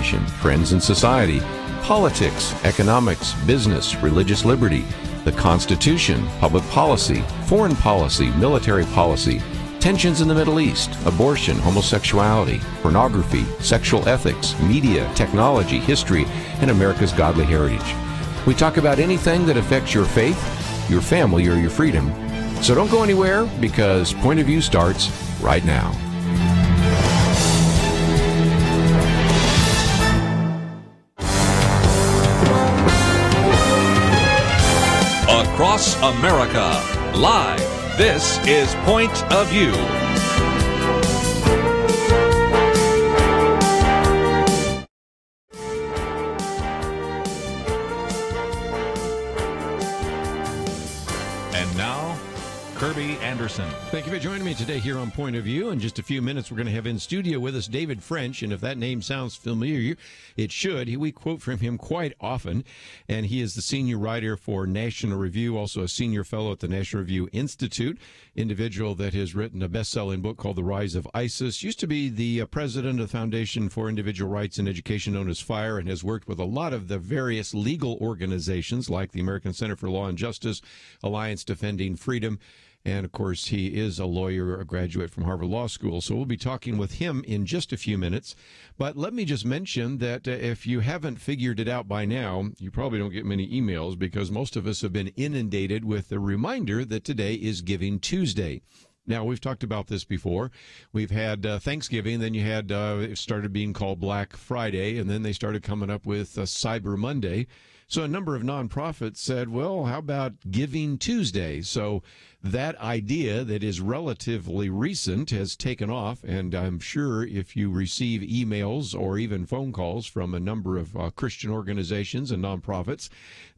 trends in society, politics, economics, business, religious liberty, the Constitution, public policy, foreign policy, military policy, tensions in the Middle East, abortion, homosexuality, pornography, sexual ethics, media, technology, history, and America's godly heritage. We talk about anything that affects your faith, your family, or your freedom. So don't go anywhere, because Point of View starts right now. Across America, live, this is Point of View. And now, Kerby Anderson. Thank you for joining me today here on Point of View. In just a few minutes, we're going to have in studio with us David French, and if that name sounds familiar, it should. We quote from him quite often, and he is the senior writer for National Review, also a senior fellow at the National Review Institute, individual that has written a best-selling book called The Rise of ISIS, used to be the president of the Foundation for Individual Rights and Education, known as FIRE, and has worked with a lot of the various legal organizations like the American Center for Law and Justice, Alliance Defending Freedom, and, of course, he is a lawyer, a graduate from Harvard Law School. So we'll be talking with him in just a few minutes. But let me just mention that if you haven't figured it out by now, you probably don't get many emails, because most of us have been inundated with the reminder that today is Giving Tuesday. Now, we've talked about this before. We've had Thanksgiving, then you had it started being called Black Friday, and then they started coming up with Cyber Monday. So a number of nonprofits said, well, how about Giving Tuesday? So that idea that is relatively recent has taken off, and I'm sure if you receive emails or even phone calls from a number of Christian organizations and nonprofits,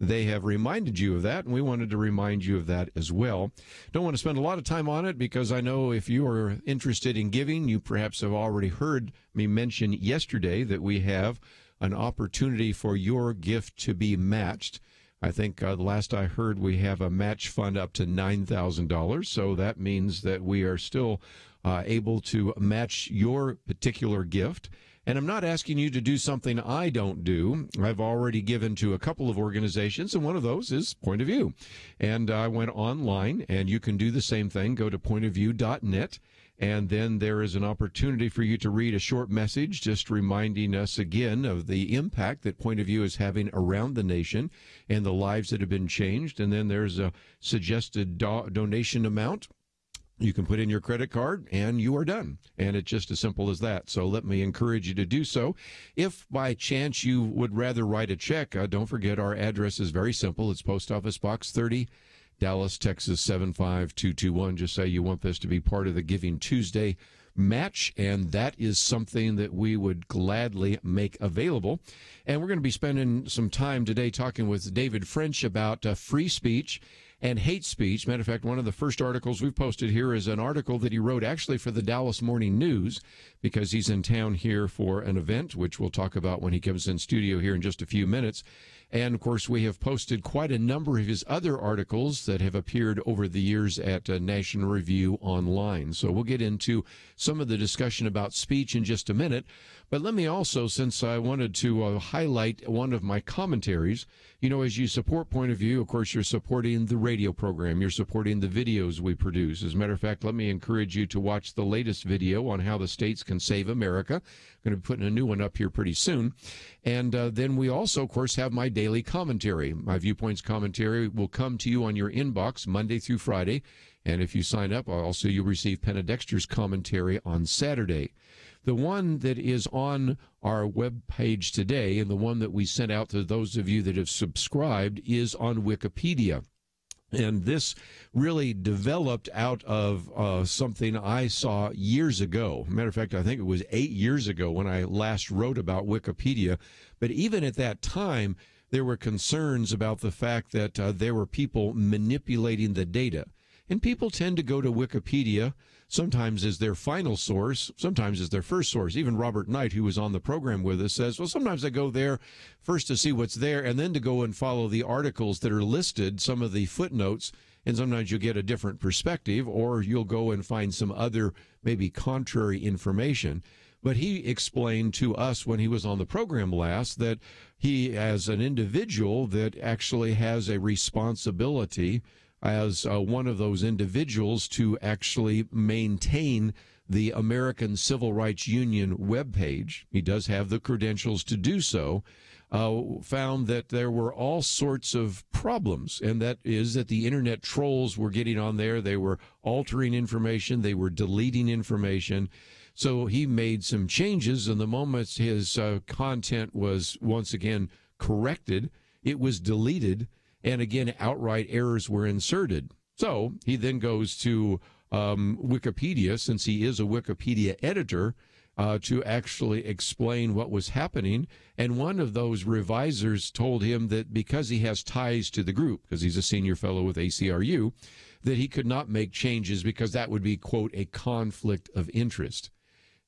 they have reminded you of that, and we wanted to remind you of that as well. Don't want to spend a lot of time on it, because I know if you are interested in giving, you perhaps have already heard me mention yesterday that we have an opportunity for your gift to be matched. I think the last I heard, we have a match fund up to $9,000. So that means that we are still able to match your particular gift. And I'm not asking you to do something I don't do. I've already given to a couple of organizations, and one of those is Point of View. And I went online, and you can do the same thing. Go to pointofview.net. And then there is an opportunity for you to read a short message just reminding us again of the impact that Point of View is having around the nation and the lives that have been changed. And then there's a suggested donation amount. You can put in your credit card, and you are done. And it's just as simple as that. So let me encourage you to do so. If by chance you would rather write a check, don't forget our address is very simple. It's Post Office Box 30, Dallas, Texas 75221. Just say you want this to be part of the Giving Tuesday match, and that is something that we would gladly make available. And we're going to be spending some time today talking with David French about free speech and hate speech. Matter of fact, one of the first articles we've posted here is an article that he wrote actually for the Dallas Morning News, because he's in town here for an event, which we'll talk about when he comes in studio here in just a few minutes. And, of course, we have posted quite a number of his other articles that have appeared over the years at National Review Online. So we'll get into some of the discussion about speech in just a minute. But let me also, since I wanted to highlight one of my commentaries, you know, as you support Point of View, of course, you're supporting the radio program. You're supporting the videos we produce. As a matter of fact, let me encourage you to watch the latest video on how the states can save America. I'm going to be putting a new one up here pretty soon. And then we also, of course, have my daily commentary. My Viewpoints commentary will come to you on your inbox Monday through Friday. And if you sign up, also you'll receive Penna Dexter's commentary on Saturday. The one that is on our webpage today, and the one that we sent out to those of you that have subscribed, is on Wikipedia. And this really developed out of something I saw years ago. Matter of fact, I think it was 8 years ago when I last wrote about Wikipedia. But even at that time, there were concerns about the fact that there were people manipulating the data. And people tend to go to Wikipedia sometimes as their final source, sometimes as their first source. Even Robert Knight, who was on the program with us, says, well, sometimes I go there first to see what's there and then to go and follow the articles that are listed, some of the footnotes, and sometimes you'll get a different perspective, or you'll go and find some other maybe contrary information. But he explained to us when he was on the program last that he, as an individual, that actually has a responsibility as one of those individuals to actually maintain the American Civil Rights Union webpage. He does have the credentials to do so. Found that there were all sorts of problems, and that is that the internet trolls were getting on there. They were altering information. They were deleting information. So he made some changes, and the moment his content was once again corrected, it was deleted, and again, outright errors were inserted. So he then goes to Wikipedia, since he is a Wikipedia editor, to actually explain what was happening. And one of those revisers told him that because he has ties to the group, because he's a senior fellow with ACRU, that he could not make changes because that would be, quote, a conflict of interest.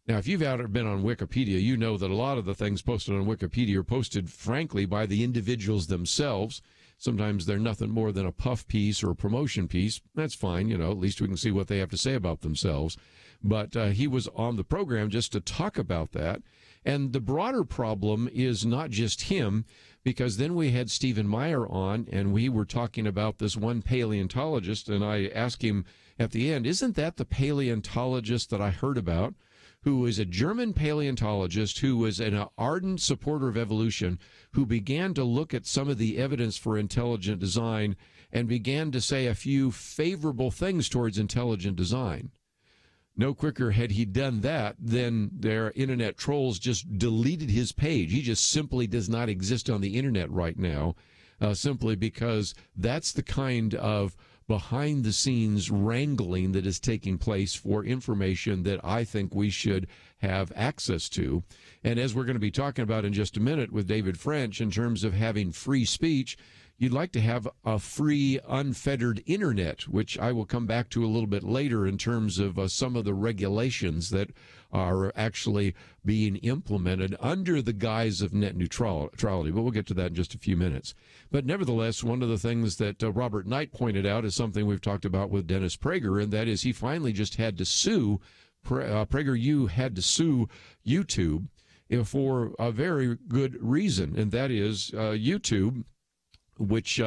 Now, if you've ever been on Wikipedia, you know that a lot of the things posted on Wikipedia are posted, frankly, by the individuals themselves. Sometimes they're nothing more than a puff piece or a promotion piece. That's fine, you know, at least we can see what they have to say about themselves. But he was on the program just to talk about that. And the broader problem is not just him, because then we had Stephen Meyer on, and we were talking about this one paleontologist, and I asked him at the end, isn't that the paleontologist that I heard about, who is a German paleontologist who was an ardent supporter of evolution, who began to look at some of the evidence for intelligent design and began to say a few favorable things towards intelligent design? No quicker had he done that than their internet trolls just deleted his page. He just simply does not exist on the internet right now, simply because that's the kind of behind-the-scenes wrangling that is taking place for information that I think we should have access to. And as we're going to be talking about in just a minute with David French, in terms of having free speech, you'd like to have a free, unfettered internet, which I will come back to a little bit later in terms of some of the regulations that are actually being implemented under the guise of net neutrality. But we'll get to that in just a few minutes. But nevertheless, one of the things that Robert Knight pointed out is something we've talked about with Dennis Prager, and that is he finally just had to sue, PragerU had to sue YouTube for a very good reason, and that is YouTube, which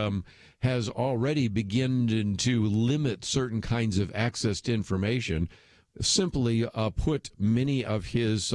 has already begun to limit certain kinds of access to information, simply put many of his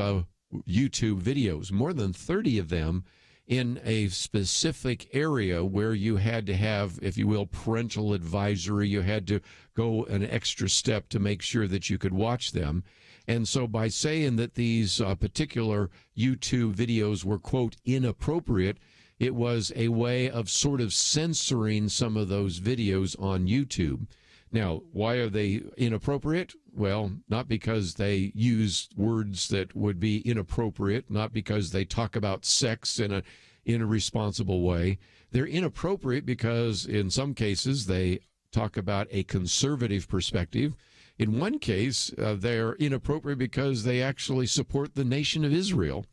YouTube videos, more than 30 of them, in a specific area where you had to have, if you will, parental advisory. You had to go an extra step to make sure that you could watch them. And so by saying that these particular YouTube videos were, quote, inappropriate, it was a way of sort of censoring some of those videos on YouTube. Now, why are they inappropriate? Well, not because they use words that would be inappropriate, not because they talk about sex in a responsible way. They're inappropriate because in some cases they talk about a conservative perspective. In one case, they're inappropriate because they actually support the nation of Israel.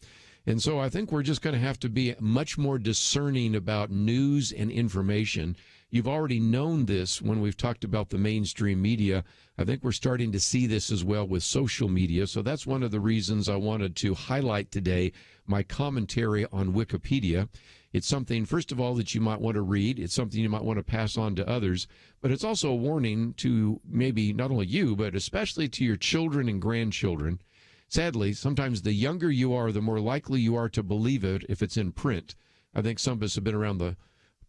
And so I think we're just going to have to be much more discerning about news and information. You've already known this when we've talked about the mainstream media. I think we're starting to see this as well with social media. So that's one of the reasons I wanted to highlight today my commentary on Wikipedia. It's something, first of all, that you might want to read. It's something you might want to pass on to others. But it's also a warning to maybe not only you, but especially to your children and grandchildren. Sadly, sometimes the younger you are, the more likely you are to believe it if it's in print. I think some of us have been around the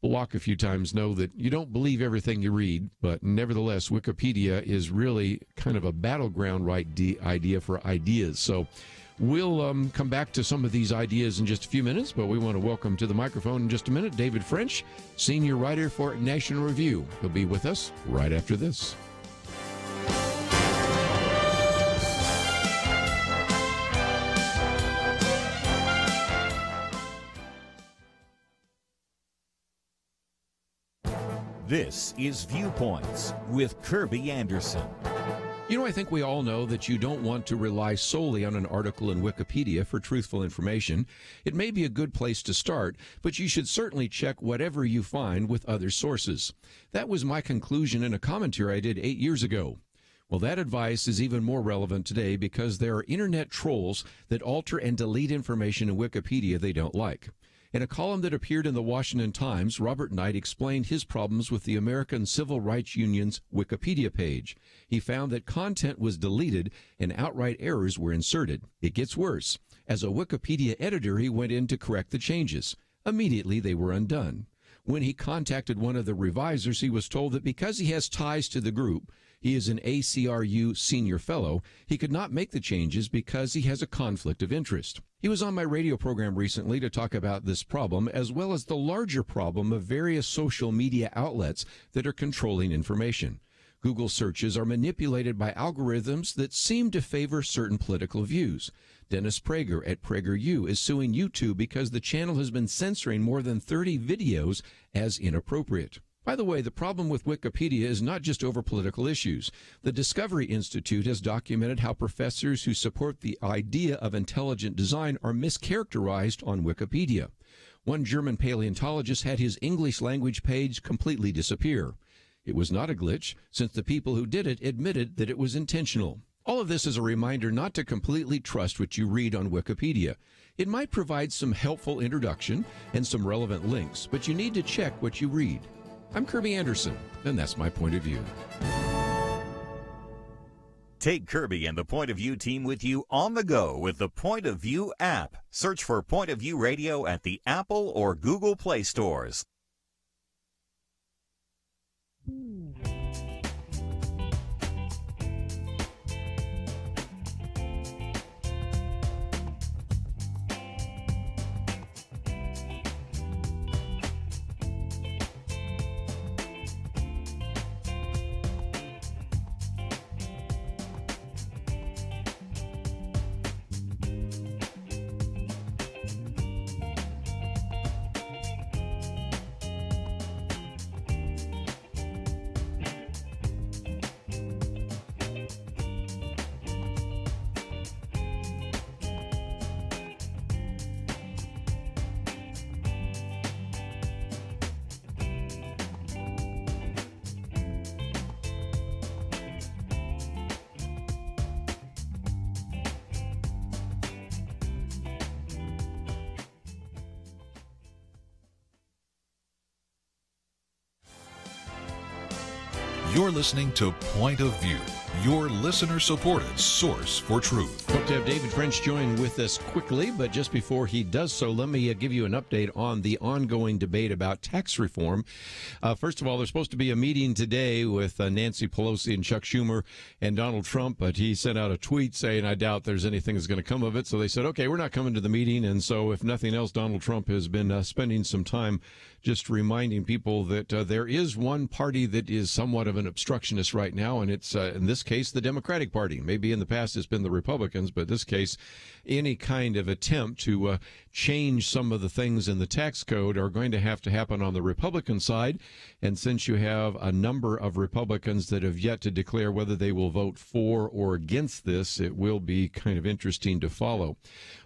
block a few times, know that you don't believe everything you read, but nevertheless, Wikipedia is really kind of a battleground idea for ideas. So we'll come back to some of these ideas in just a few minutes, but we want to welcome to the microphone in just a minute David French, senior writer for National Review. He'll be with us right after this. This is Viewpoints with Kerby Anderson. You know, I think we all know that you don't want to rely solely on an article in Wikipedia for truthful information. It may be a good place to start, but you should certainly check whatever you find with other sources. That was my conclusion in a commentary I did 8 years ago. Well, that advice is even more relevant today because there are internet trolls that alter and delete information in Wikipedia they don't like. In a column that appeared in the Washington Times, Robert Knight explained his problems with the American Civil Rights Union's Wikipedia page. He found that content was deleted and outright errors were inserted. It gets worse. As a Wikipedia editor, he went in to correct the changes. Immediately, they were undone. When he contacted one of the revisers, he was told that because he has ties to the group, he is an ACRU senior fellow, he could not make the changes because he has a conflict of interest. He was on my radio program recently to talk about this problem, as well as the larger problem of various social media outlets that are controlling information. Google searches are manipulated by algorithms that seem to favor certain political views. Dennis Prager at PragerU is suing YouTube because the channel has been censoring more than 30 videos as inappropriate. By the way, the problem with Wikipedia is not just over political issues. The Discovery Institute has documented how professors who support the idea of intelligent design are mischaracterized on Wikipedia. One German paleontologist had his English language page completely disappear. It was not a glitch, since the people who did it admitted that it was intentional. All of this is a reminder not to completely trust what you read on Wikipedia. It might provide some helpful introduction and some relevant links, but you need to check what you read. I'm Kerby Anderson, and that's my point of view. Take Kerby and the Point of View team with you on the go with the Point of View app. Search for Point of View Radio at the Apple or Google Play stores. You're listening to Point of View, your listener-supported source for truth. Hope to have David French join with us quickly, but just before he does so, let me give you an update on the ongoing debate about tax reform. First of all, there's supposed to be a meeting today with Nancy Pelosi and Chuck Schumer and Donald Trump, but he sent out a tweet saying, I doubt there's anything that's going to come of it. So they said, okay, we're not coming to the meeting. And so if nothing else, Donald Trump has been spending some time just reminding people that there is one party that is somewhat of an obstructionist right now, and it's, in this case, the Democratic Party. Maybe in the past it's been the Republicans, but in this case, any kind of attempt to change some of the things in the tax code are going to have to happen on the Republican side. And since you have a number of Republicans that have yet to declare whether they will vote for or against this, it will be kind of interesting to follow.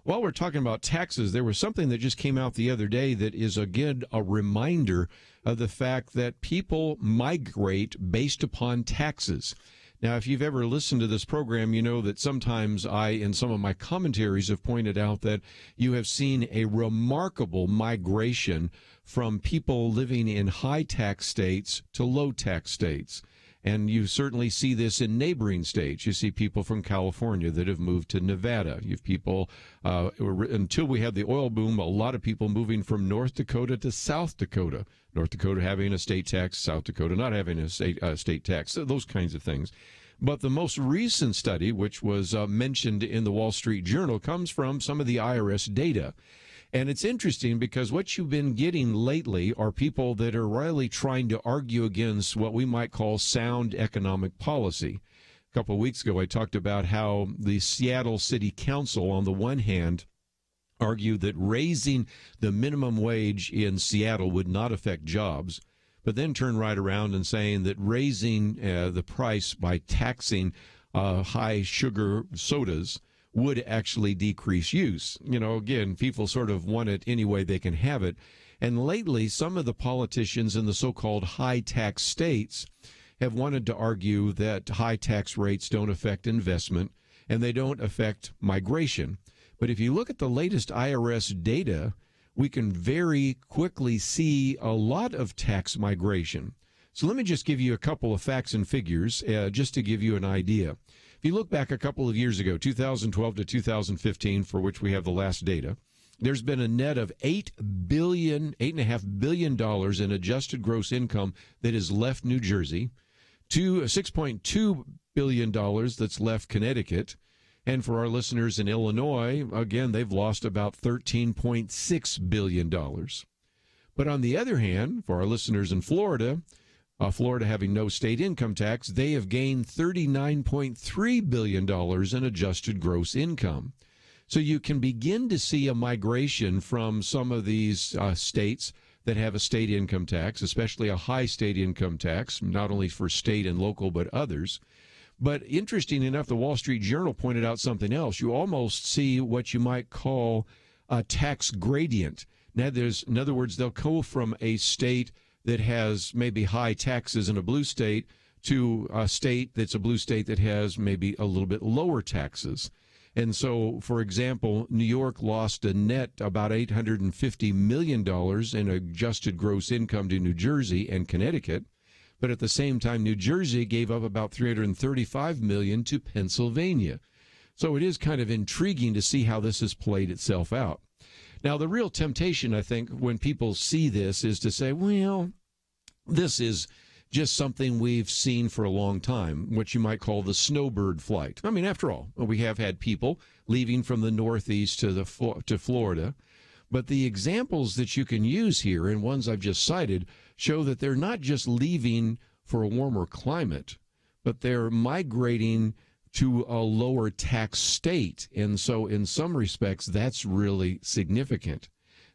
While we're talking about taxes, there was something that just came out the other day that is, again, a reminder of the fact that people migrate based upon taxes. Now, if you've ever listened to this program, you know that sometimes I, in some of my commentaries, have pointed out that you have seen a remarkable migration from people living in high tax states to low tax states. And you certainly see this in neighboring states. You see people from California that have moved to Nevada. You have people, until we had the oil boom, a lot of people moving from North Dakota to South Dakota. North Dakota having a state tax, South Dakota not having a state tax, those kinds of things. But the most recent study, which was mentioned in the Wall Street Journal, comes from some of the IRS data. And it's interesting because what you've been getting lately are people that are really trying to argue against what we might call sound economic policy. A couple of weeks ago, I talked about how the Seattle City Council, on the one hand, argued that raising the minimum wage in Seattle would not affect jobs, but then turn right around and saying that raising the price by taxing high sugar sodas would actually decrease use. You know, again, people sort of want it any way they can have it. And lately, some of the politicians in the so-called high-tax states have wanted to argue that high tax rates don't affect investment and they don't affect migration. But if you look at the latest IRS data, we can very quickly see a lot of tax migration. So let me just give you a couple of facts and figures just to give you an idea. If you look back a couple of years ago, 2012 to 2015, for which we have the last data, there's been a net of $8.5 billion in adjusted gross income that has left New Jersey, to $6.2 billion that's left Connecticut. And for our listeners in Illinois, again, they've lost about $13.6 billion. But on the other hand, for our listeners in Florida, Florida having no state income tax, they have gained $39.3 billion in adjusted gross income. So you can begin to see a migration from some of these states that have a state income tax, especially a high state income tax, not only for state and local, but others. But interesting enough, the Wall Street Journal pointed out something else. You almost see what you might call a tax gradient. Now, in other words, they'll go from a state that has maybe high taxes in a blue state to a state that's a blue state that has maybe a little bit lower taxes. And so, for example, New York lost a net about $850 million in adjusted gross income to New Jersey and Connecticut. But at the same time, New Jersey gave up about $335 million to Pennsylvania. So it is kind of intriguing to see how this has played itself out. Now, the real temptation, I think, when people see this is to say, well, this is just something we've seen for a long time, what you might call the snowbird flight. I mean, after all, we have had people leaving from the Northeast to Florida. But the examples that you can use here, and ones I've just cited, show that they're not just leaving for a warmer climate, but they're migrating to a lower tax state. And so in some respects, that's really significant.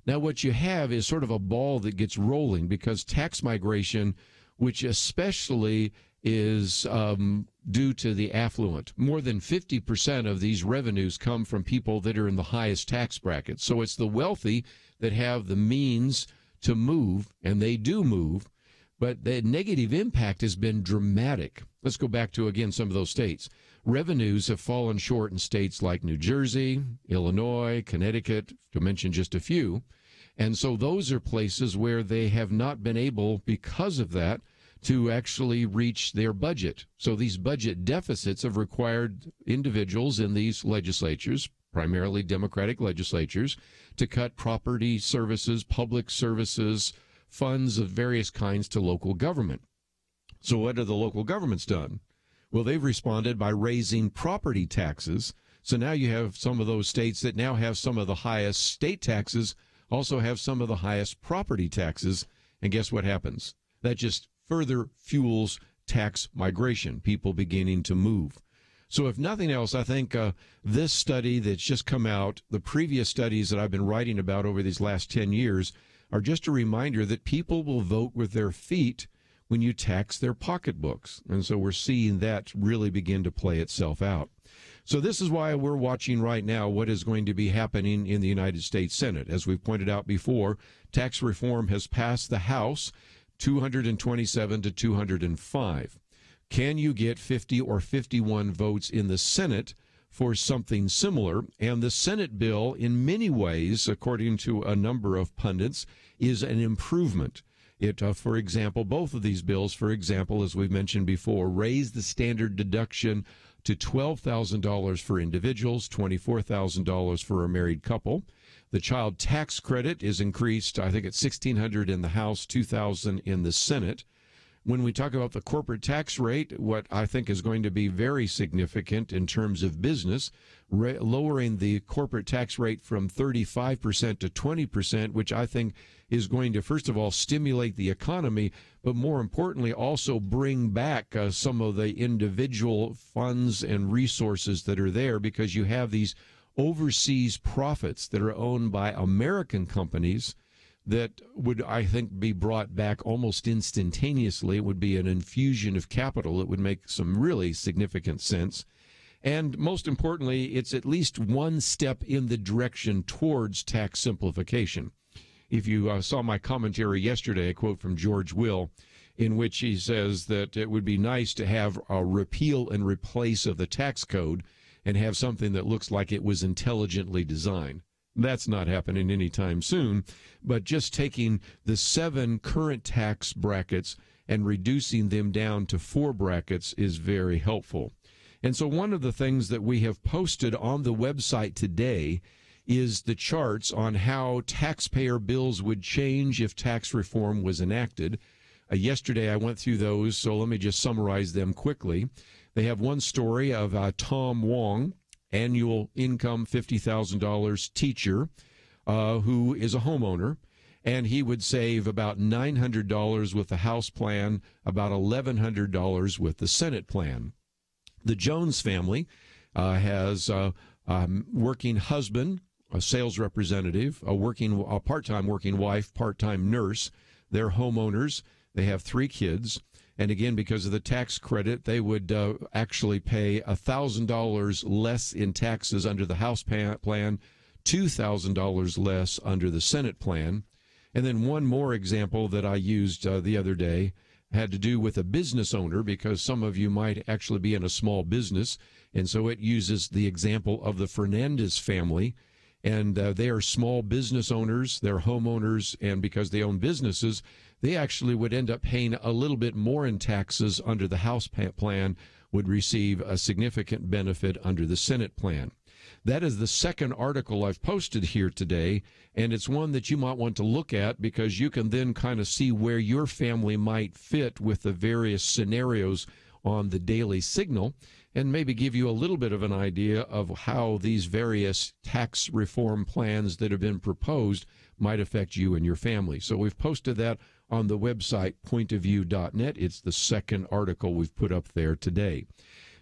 Now, what you have is sort of a ball that gets rolling, because tax migration, which especially is due to the affluent. More than 50% of these revenues come from people that are in the highest tax brackets. So it's the wealthy that have the means to move, and they do move, but the negative impact has been dramatic. Let's go back to, again, some of those states. Revenues have fallen short in states like New Jersey, Illinois, Connecticut, to mention just a few. And so those are places where they have not been able, because of that, to actually reach their budget. So these budget deficits have required individuals in these legislatures, primarily Democratic legislatures, to cut property services, public services, funds of various kinds to local government. So what have the local governments done? Well, they've responded by raising property taxes. So now you have some of those states that now have some of the highest state taxes, also have some of the highest property taxes. And guess what happens? That just further fuels tax migration, people beginning to move. So if nothing else, I think this study that's just come out, the previous studies that I've been writing about over these last 10 years, are just a reminder that people will vote with their feet when you tax their pocketbooks. And so we're seeing that really begin to play itself out. So this is why we're watching right now what is going to be happening in the United States Senate. As we've pointed out before, tax reform has passed the House 227 to 205. Can you get 50 or 51 votes in the Senate for something similar? And the Senate bill, in many ways, according to a number of pundits, is an improvement. It, for example, both of these bills, for example, as we've mentioned before, raise the standard deduction to $12,000 for individuals, $24,000 for a married couple. The child tax credit is increased, I think, at $1,600 in the House, $2,000 in the Senate. When we talk about the corporate tax rate, what I think is going to be very significant in terms of business, lowering the corporate tax rate from 35% to 20%, which I think is going to, first of all, stimulate the economy, but more importantly, also bring back some of the individual funds and resources that are there, because you have these overseas profits that are owned by American companies that would, I think, be brought back almost instantaneously. It would be an infusion of capital. It would make some really significant sense. And most importantly, it's at least one step in the direction towards tax simplification. If you saw my commentary yesterday, a quote from George Will, in which he says that it would be nice to have a repeal and replace of the tax code and have something that looks like it was intelligently designed. That's not happening anytime soon, but just taking the 7 current tax brackets and reducing them down to 4 brackets is very helpful. And so one of the things that we have posted on the website today is the charts on how taxpayer bills would change if tax reform was enacted. Yesterday I went through those, so let me just summarize them quickly. They have one story of Tom Wong, annual income $50,000 teacher, who is a homeowner, and he would save about $900 with the House plan, about $1,100 with the Senate plan. The Jones family has a working husband, a sales representative, a part-time working wife, part-time nurse. They're homeowners. They have 3 kids. And again, because of the tax credit, they would actually pay $1,000 less in taxes under the House plan, $2,000 less under the Senate plan. And then one more example that I used the other day had to do with a business owner, because some of you might actually be in a small business. And so it uses the example of the Fernandez family. And they are small business owners, they're homeowners, and because they own businesses, they actually would end up paying a little bit more in taxes under the House plan, would receive a significant benefit under the Senate plan. That is the second article I've posted here today, and it's one that you might want to look at because you can then kind of see where your family might fit with the various scenarios on the Daily Signal, and maybe give you a little bit of an idea of how these various tax reform plans that have been proposed might affect you and your family. So we've posted that on the website, pointofview.net. It's the second article we've put up there today.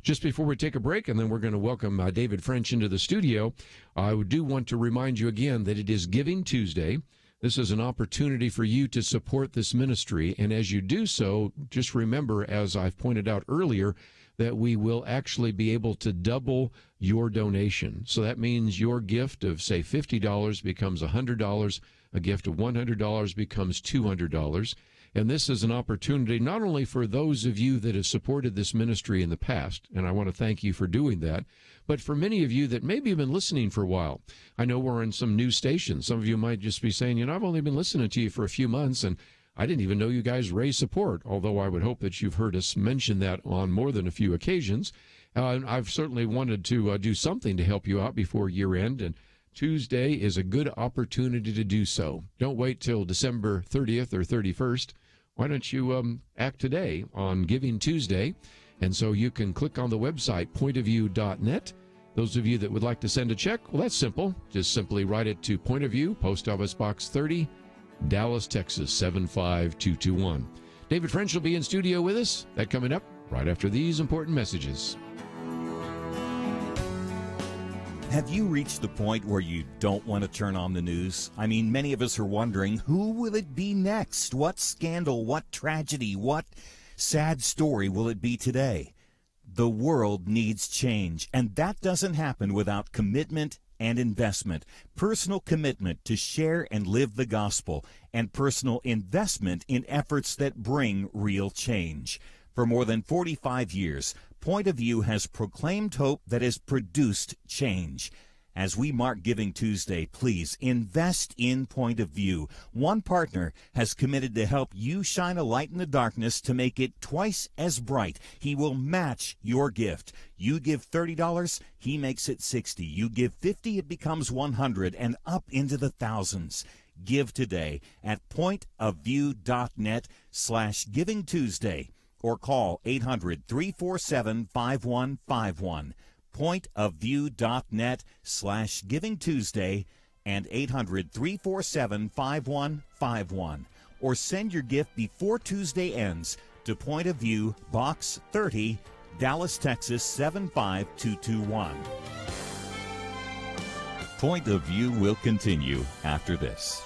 Just before we take a break, and then we're going to welcome David French into the studio, I do want to remind you again that it is Giving Tuesday. This is an opportunity for you to support this ministry, and as you do so, just remember, as I've pointed out earlier, that we will actually be able to double your donation. So that means your gift of, say, $50 becomes $100, a gift of $100 becomes $200. And this is an opportunity not only for those of you that have supported this ministry in the past, and I want to thank you for doing that, but for many of you that maybe have been listening for a while. I know we're on some new stations. Some of you might just be saying, I've only been listening to you for a few months, and I didn't even know you guys raise support, although I would hope that you've heard us mention that on more than a few occasions. I've certainly wanted to do something to help you out before year end, and Tuesday is a good opportunity to do so. Don't wait till December 30th or 31st. Why don't you act today on Giving Tuesday? And so you can click on the website, pointofview.net. Those of you that would like to send a check, well, that's simple. Just simply write it to Point of View, Post Office Box 30, Dallas, Texas, 75221. David French will be in studio with us. That coming up right after these important messages. Have you reached the point where you don't want to turn on the news? I mean, many of us are wondering, who will it be next? What scandal, what tragedy, what sad story will it be today? The world needs change, and that doesn't happen without commitment and investment. Personal commitment to share and live the gospel, and personal investment in efforts that bring real change. For more than 45 years, Point of View has proclaimed hope that has produced change. As we mark Giving Tuesday, please invest in Point of View. One partner has committed to help you shine a light in the darkness to make it twice as bright. He will match your gift. You give $30, he makes it $60. You give $50, it becomes $100, and up into the thousands. Give today at pointofview.net/Giving Tuesday. Or call 800-347-5151, pointofview.net/Giving Tuesday, and 800-347-5151. Or send your gift before Tuesday ends to Point of View, Box 30, Dallas, Texas, 75221. Point of View will continue after this.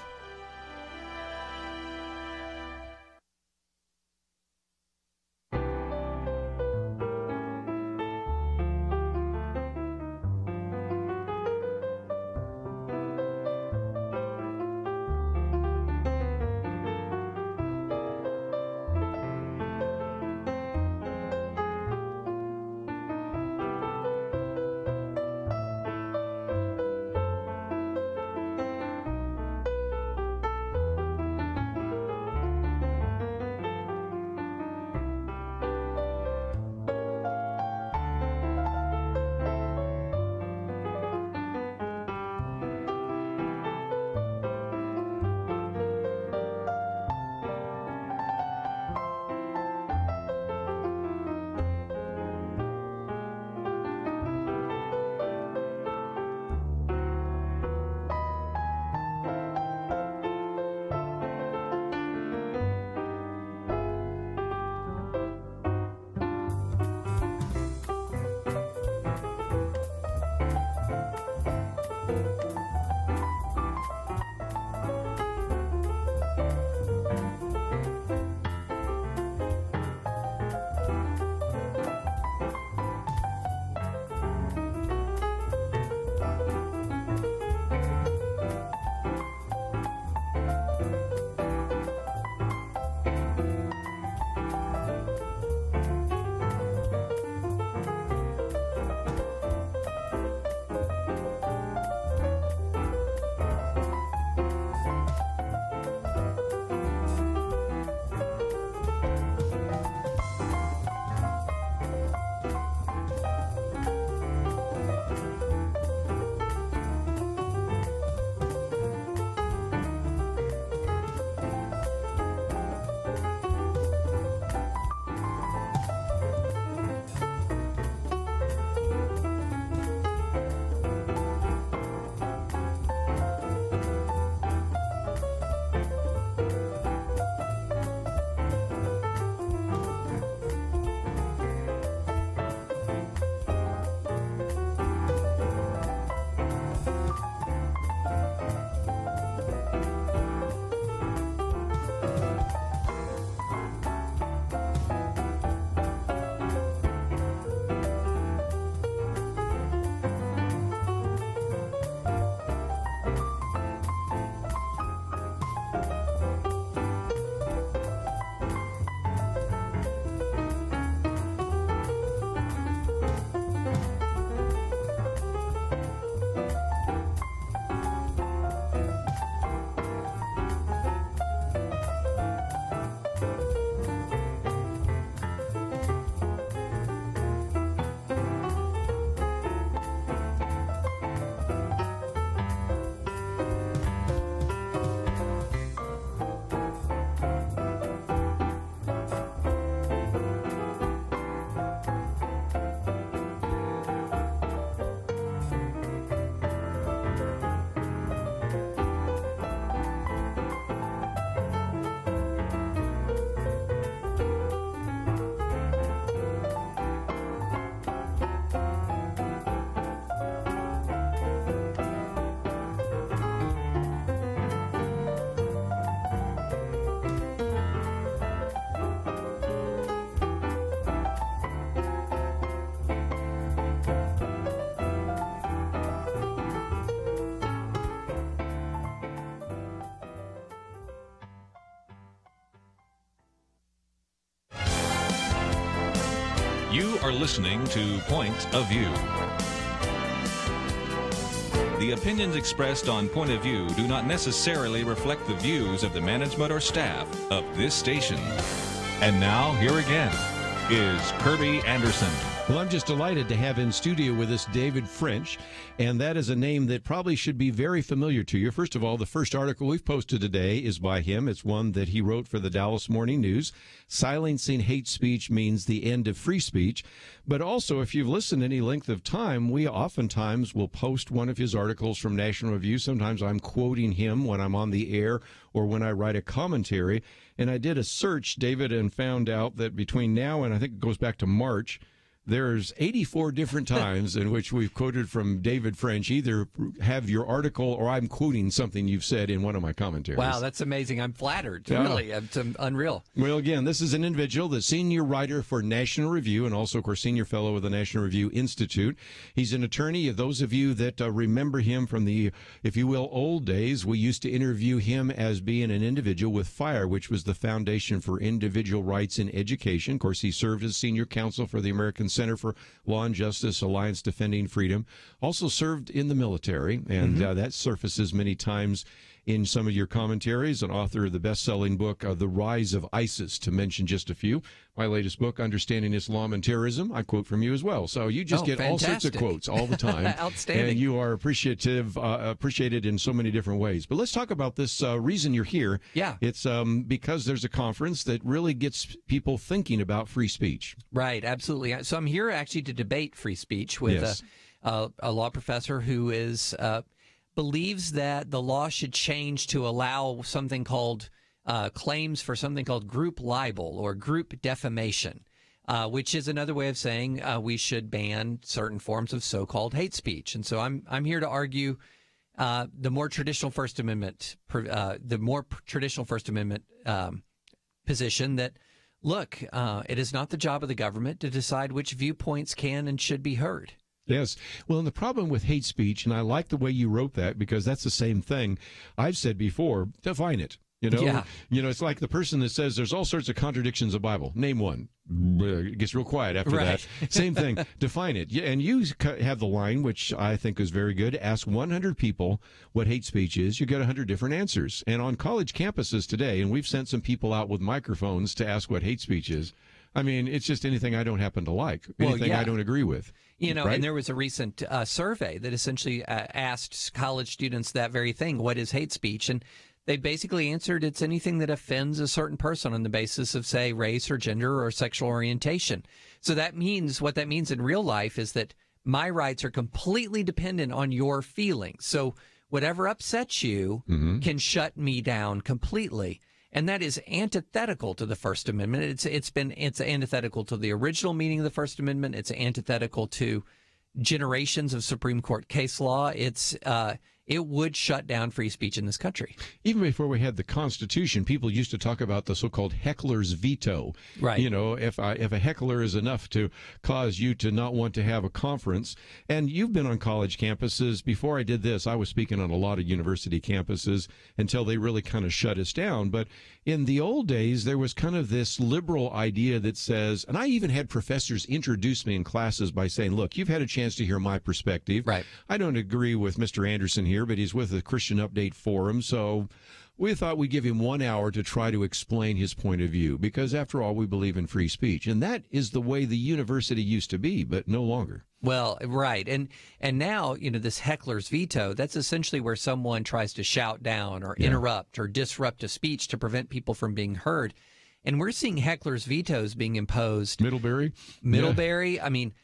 You are listening to Point of View. The opinions expressed on Point of View do not necessarily reflect the views of the management or staff of this station. And now, here again is Kerby Anderson. Well, I'm just delighted to have in studio with us David French, and that is a name that probably should be very familiar to you. First of all, the first article we've posted today is by him. It's one that he wrote for the Dallas Morning News. Silencing hate speech means the end of free speech. But also, if you've listened any length of time, we oftentimes will post one of his articles from National Review. Sometimes I'm quoting him when I'm on the air or when I write a commentary. And I did a search, David, and found out that between now and I think it goes back to March, there's 84 different times in which we've quoted from David French, either have your article or I'm quoting something you've said in one of my commentaries. Wow, that's amazing. I'm flattered. Really, it's unreal. Well, again, this is an individual that's senior writer for National Review and also, of course, senior fellow with the National Review Institute. He's an attorney. Those of you that remember him from the, if you will, old days, we used to interview him as being an individual with FIRE, which was the Foundation for Individual Rights in Education. Of course, he served as senior counsel for the American Center for Law and Justice, Alliance Defending Freedom, also served in the military, and that surfaces many times in some of your commentaries, an author of the best-selling book, The Rise of ISIS, to mention just a few. My latest book, Understanding Islam and Terrorism, I quote from you as well. So you just get fantastic. all sorts of quotes all the time. Outstanding. And you are appreciated in so many different ways. But let's talk about this reason you're here. Yeah. It's because there's a conference that really gets people thinking about free speech. Right, absolutely. So I'm here actually to debate free speech with a law professor who is believes that the law should change to allow something called claims for something called group libel or group defamation, which is another way of saying we should ban certain forms of so-called hate speech. And so I'm here to argue the more traditional First Amendment position that, look, it is not the job of the government to decide which viewpoints can and should be heard. Yes. Well, and the problem with hate speech, and I like the way you wrote that because that's the same thing I've said before, define it. You know, it's like the person that says there's all sorts of contradictions in the Bible. Name one. It gets real quiet after that. Same thing. Define it. Yeah, and you have the line, which I think is very good. Ask 100 people what hate speech is. You get 100 different answers. And on college campuses today, and we've sent some people out with microphones to ask what hate speech is. I mean, it's just anything I don't happen to like, anything I don't agree with. You know, right? and there was a recent survey that essentially asked college students that very thing, what is hate speech? And they basically answered it's anything that offends a certain person on the basis of, say, race or gender or sexual orientation. So that means, what that means in real life is that my rights are completely dependent on your feelings. So whatever upsets you can shut me down completely. And that is antithetical to the First Amendment. It's antithetical to the original meaning of the First Amendment. It's antithetical to generations of Supreme Court case law. It would shut down free speech in this country. Even before we had the Constitution, people used to talk about the so-called heckler's veto. Right. You know, if a heckler is enough to cause you to not want to have a conference, and you've been on college campuses. Before I did this, I was speaking on a lot of university campuses until they really kind of shut us down. But in the old days, there was kind of this liberal idea that says, and I even had professors introduce me in classes by saying, look, you've had a chance to hear my perspective. Right. I don't agree with Mr. Anderson here, but he's with the Christian Update Forum, so we thought we'd give him 1 hour to try to explain his point of view, because after all, we believe in free speech. And that is the way the university used to be, but no longer. Well, right. And now, you know, this heckler's veto, that's essentially where someone tries to shout down or interrupt or disrupt a speech to prevent people from being heard. And we're seeing heckler's vetoes being imposed. Middlebury? I mean,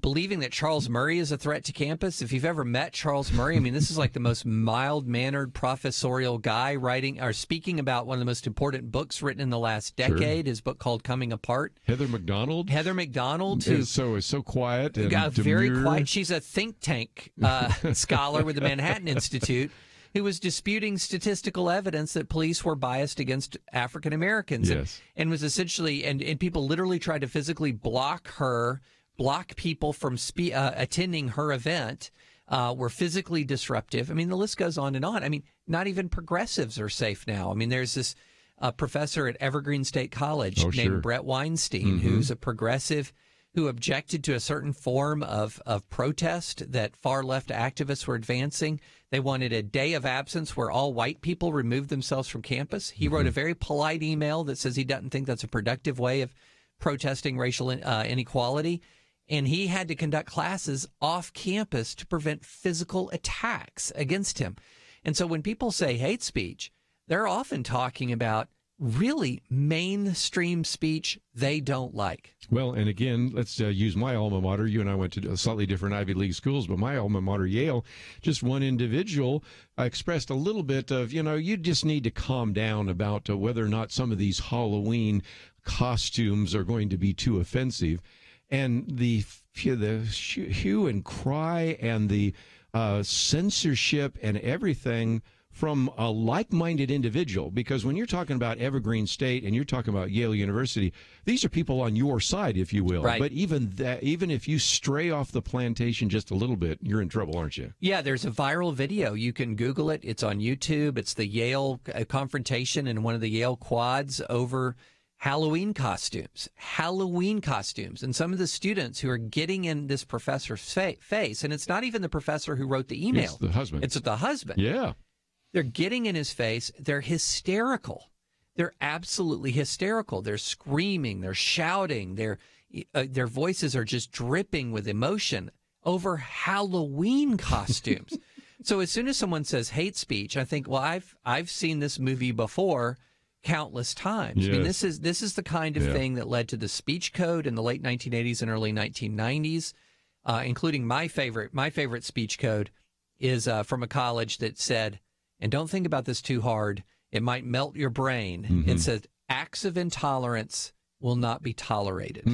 believing that Charles Murray is a threat to campus. If you've ever met Charles Murray, I mean, this is like the most mild-mannered professorial guy writing or speaking about one of the most important books written in the last decade. His book called Coming Apart. Heather McDonald, who is so quiet and very demure. quiet. She's a think tank scholar with the Manhattan Institute, who was disputing statistical evidence that police were biased against African Americans. Yes. And was essentially, and people literally tried to physically block people from attending her event, were physically disruptive. I mean, the list goes on and on. I mean, not even progressives are safe now. I mean, there's this a professor at Evergreen State College named sure. Brett Weinstein, who's a progressive who objected to a certain form of protest that far-left activists were advancing. They wanted a day of absence where all white people removed themselves from campus. He wrote a very polite email that says he doesn't think that's a productive way of protesting racial inequality. And he had to conduct classes off campus to prevent physical attacks against him. And so when people say hate speech, they're often talking about really mainstream speech they don't like. Well, and again, let's use my alma mater. You and I went to slightly different Ivy League schools, but my alma mater, Yale, just one individual expressed a little bit of, you just need to calm down about whether or not some of these Halloween costumes are going to be too offensive. And the hue and cry and the censorship and everything from a like-minded individual, because when you're talking about Evergreen State and you're talking about Yale University, these are people on your side, if you will. Right. But even if you stray off the plantation just a little bit, you're in trouble, aren't you? Yeah, there's a viral video. You can Google it. It's on YouTube. It's the Yale confrontation in one of the Yale quads over Halloween costumes. And some of the students who are getting in this professor's face, and it's not even the professor who wrote the email. It's the husband. It's the husband. Yeah. They're getting in his face. They're hysterical. They're absolutely hysterical. They're screaming. They're shouting. Their voices are just dripping with emotion over Halloween costumes. So as soon as someone says hate speech, I think, well, I've seen this movie before countless times. Yes. I mean, this is the kind of thing that led to the speech code in the late 1980s and early 1990s, including my favorite speech code is from a college that said, and don't think about this too hard, it might melt your brain. It says, acts of intolerance will not be tolerated.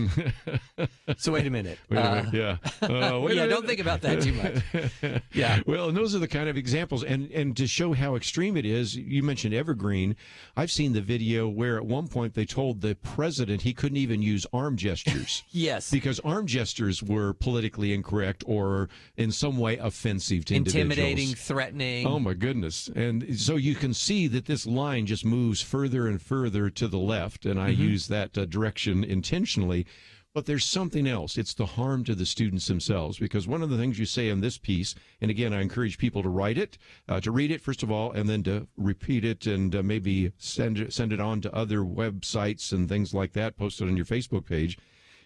So wait a minute. Yeah. Don't think about that too much. Yeah. Well, and those are the kind of examples. And to show how extreme it is, you mentioned Evergreen. I've seen the video where at one point they told the president he couldn't even use arm gestures. Yes. Because arm gestures were politically incorrect or in some way offensive to intimidating, individuals. threatening. Oh, my goodness. And so you can see that this line just moves further and further to the left. And I use that direction intentionally. But there's something else. It's the harm to the students themselves, because one of the things you say in this piece, and again, I encourage people to write it, to read it, first of all, and then to repeat it and maybe send it on to other websites and things like that, post it on your Facebook page,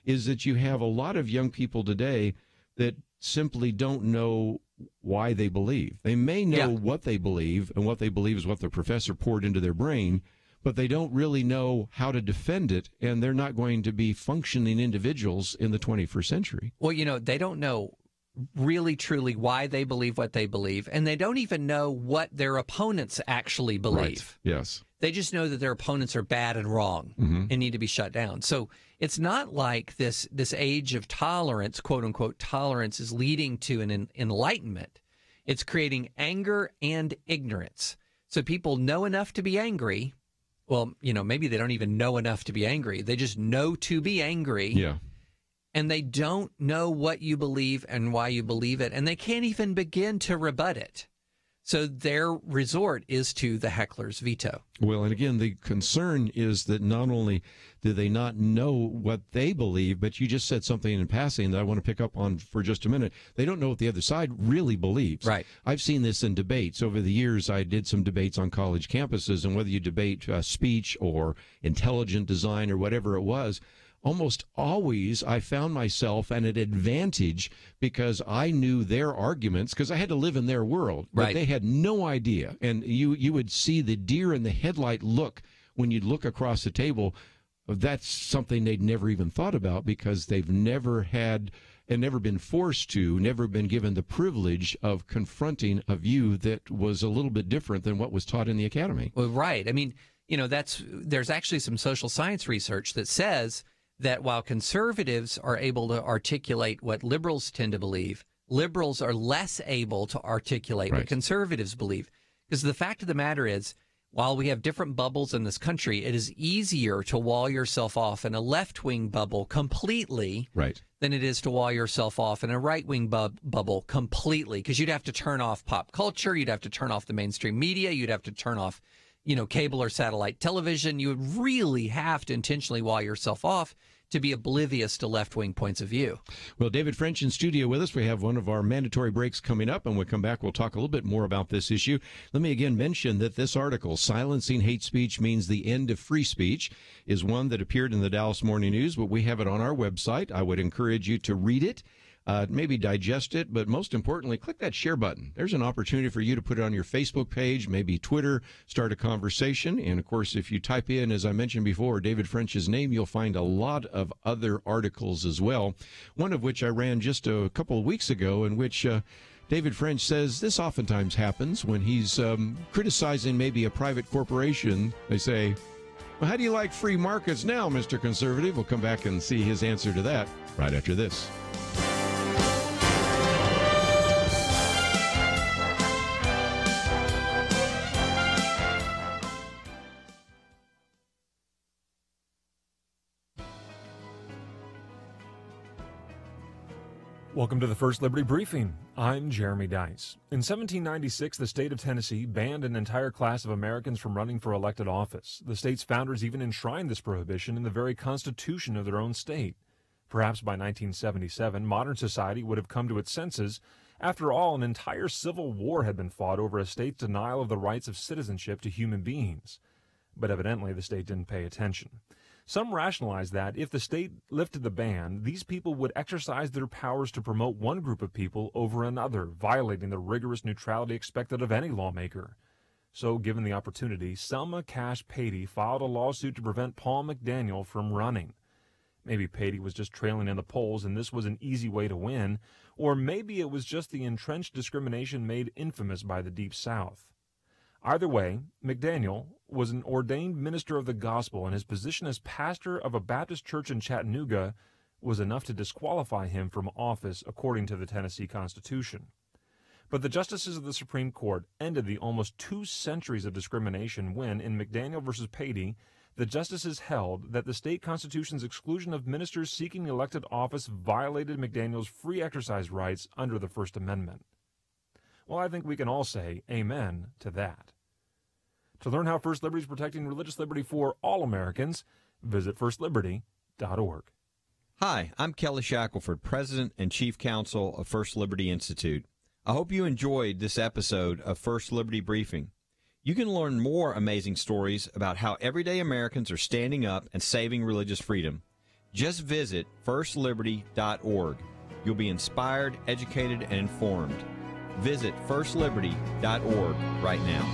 is that you have a lot of young people today that simply don't know why they believe. They may know what they believe, and what they believe is what the professor poured into their brain, but they don't really know how to defend it, and they're not going to be functioning individuals in the 21st century. Well, they don't know really truly why they believe what they believe, and they don't even know what their opponents actually believe. Right. Yes. They just know that their opponents are bad and wrong and need to be shut down. So it's not like this age of tolerance, quote unquote tolerance, is leading to an enlightenment. It's creating anger and ignorance. So people know enough to be angry. Well, maybe they don't even know enough to be angry. They just know to be angry. Yeah. And they don't know what you believe and why you believe it. And they can't even begin to rebut it. So their resort is to the heckler's veto. Well, and again, the concern is that not only do they not know what they believe, but you just said something in passing that I want to pick up on for just a minute. They don't know what the other side really believes. Right. I've seen this in debates. Over the years, I did some debates on college campuses, and whether you debate speech or intelligent design or whatever it was, almost always I found myself at an advantage because I knew their arguments, because I had to live in their world. But Right. they had no idea. And you would see the deer in the headlight look when you'd look across the table. That's something they'd never even thought about, because they've never had and never been forced to, never been given the privilege of confronting a view that was a little bit different than what was taught in the academy. Well, right. I mean, there's actually some social science research that says that while conservatives are able to articulate what liberals tend to believe, liberals are less able to articulate what conservatives believe. Because the fact of the matter is, while we have different bubbles in this country, it is easier to wall yourself off in a left-wing bubble completely than it is to wall yourself off in a right-wing bubble completely. Because you'd have to turn off pop culture, you'd have to turn off the mainstream media, you'd have to turn off cable or satellite television. You would really have to intentionally wall yourself off to be oblivious to left-wing points of view. Well, David French in studio with us. We have one of our mandatory breaks coming up, and when we come back, we'll talk a little bit more about this issue. Let me again mention that this article, Silencing Hate Speech Means the End of Free Speech, is one that appeared in the Dallas Morning News, but we have it on our website. I would encourage you to read it. Maybe digest it, but most importantly, click that share button. There's an opportunity for you to put it on your Facebook page, maybe Twitter, start a conversation. And, of course, if you type in, as I mentioned before, David French's name, you'll find a lot of other articles as well, one of which I ran just a couple of weeks ago in which David French says this oftentimes happens when he's criticizing maybe a private corporation. They say, well, how do you like free markets now, Mr. Conservative? We'll come back and see his answer to that right after this. Welcome to the First Liberty Briefing. I'm Jeremy Dice. In 1796, the state of Tennessee banned an entire class of Americans from running for elected office. The state's founders even enshrined this prohibition in the very constitution of their own state. Perhaps by 1977, modern society would have come to its senses. After all, an entire civil war had been fought over a state's denial of the rights of citizenship to human beings. But evidently, the state didn't pay attention. Some rationalize that if the state lifted the ban, these people would exercise their powers to promote one group of people over another, violating the rigorous neutrality expected of any lawmaker. So, given the opportunity, Selma Cash Patey filed a lawsuit to prevent Paul McDaniel from running. Maybe Patey was just trailing in the polls and this was an easy way to win, or maybe it was just the entrenched discrimination made infamous by the Deep South. Either way, McDaniel was an ordained minister of the gospel, and his position as pastor of a Baptist church in Chattanooga was enough to disqualify him from office according to the Tennessee Constitution. But the justices of the Supreme Court ended the almost 2 centuries of discrimination when, in McDaniel v. Patey, the justices held that the state constitution's exclusion of ministers seeking elected office violated McDaniel's free exercise rights under the First Amendment. Well, I think we can all say amen to that. To learn how First Liberty is protecting religious liberty for all Americans, visit firstliberty.org. Hi, I'm Kelly Shackelford, President and Chief Counsel of First Liberty Institute. I hope you enjoyed this episode of First Liberty Briefing. You can learn more amazing stories about how everyday Americans are standing up and saving religious freedom. Just visit firstliberty.org. You'll be inspired, educated, and informed. Visit firstliberty.org right now.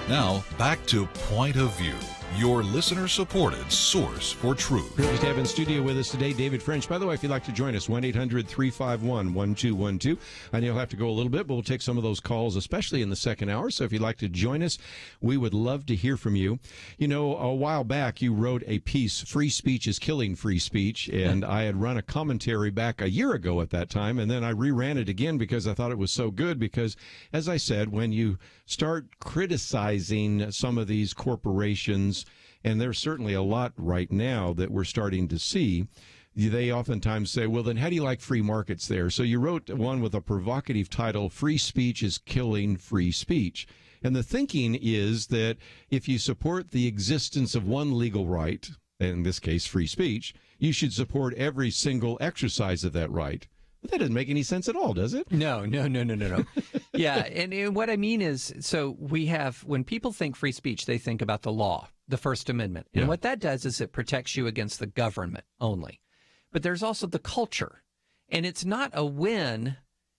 Now, back to Point of View, your listener-supported source for truth. Privileged to have in studio with us today David French. By the way, if you'd like to join us, 1-800-351-1212. I know you'll have to go a little bit, but we'll take some of those calls, especially in the second hour. So if you'd like to join us, we would love to hear from you. You know, a while back, you wrote a piece, Free Speech is Killing Free Speech, and I had run a commentary back a year ago at that time, and then I reran it again because I thought it was so good because, as I said, when you start criticizing some of these corporations, and there's certainly a lot right now that we're starting to see, they oftentimes say, well, then how do you like free markets there? So you wrote one with a provocative title, Free Speech is Killing Free Speech. And the thinking is that if you support the existence of one legal right, in this case free speech, you should support every single exercise of that right. But that doesn't make any sense at all, does it? No. Yeah, and what I mean is, so we have, when people think free speech, they think about the law, the First Amendment. And what that does is it protects you against the government only. But there's also the culture. And it's not a win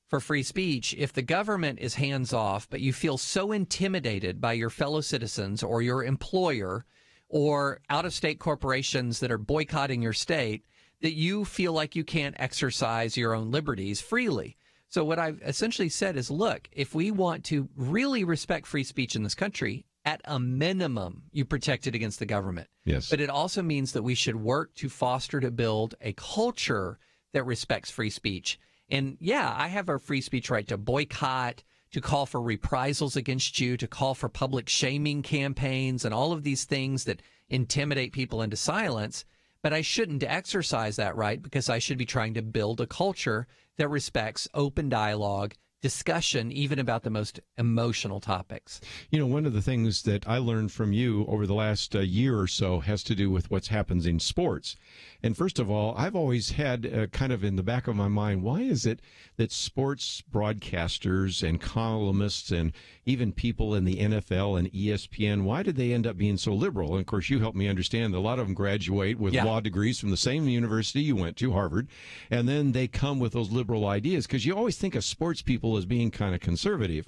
for free speech if the government is hands off, but you feel so intimidated by your fellow citizens or your employer or out-of-state corporations that are boycotting your state that you feel like you can't exercise your own liberties freely. So what I've essentially said is, look, if we want to really respect free speech in this country, at a minimum, you protect it against the government. Yes. But it also means that we should work to foster, to build a culture that respects free speech. And yeah, I have a free speech right to boycott, to call for reprisals against you, to call for public shaming campaigns and all of these things that intimidate people into silence. But I shouldn't exercise that right because I should be trying to build a culture that respects open dialogue, discussion, even about the most emotional topics. You know, one of the things that I learned from you over the last year or so has to do with what's happens in sports. And first of all, I've always had kind of in the back of my mind, why is it that sports broadcasters and columnists and even people in the NFL and ESPN, why did they end up being so liberal? And of course, you helped me understand that a lot of them graduate with law degrees from the same university you went to, Harvard, and then they come with those liberal ideas because you always think of sports people as being kind of conservative.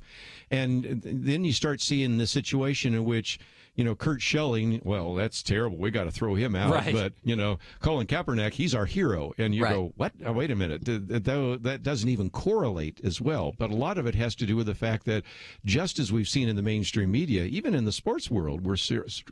And then you start seeing the situation in which, you know, Kurt Schelling, well, that's terrible. We got to throw him out. Right. But, you know, Colin Kaepernick, he's our hero. And you go, what? Oh, wait a minute. That doesn't even correlate as well. But a lot of it has to do with the fact that just as we've seen in the mainstream media, even in the sports world, we're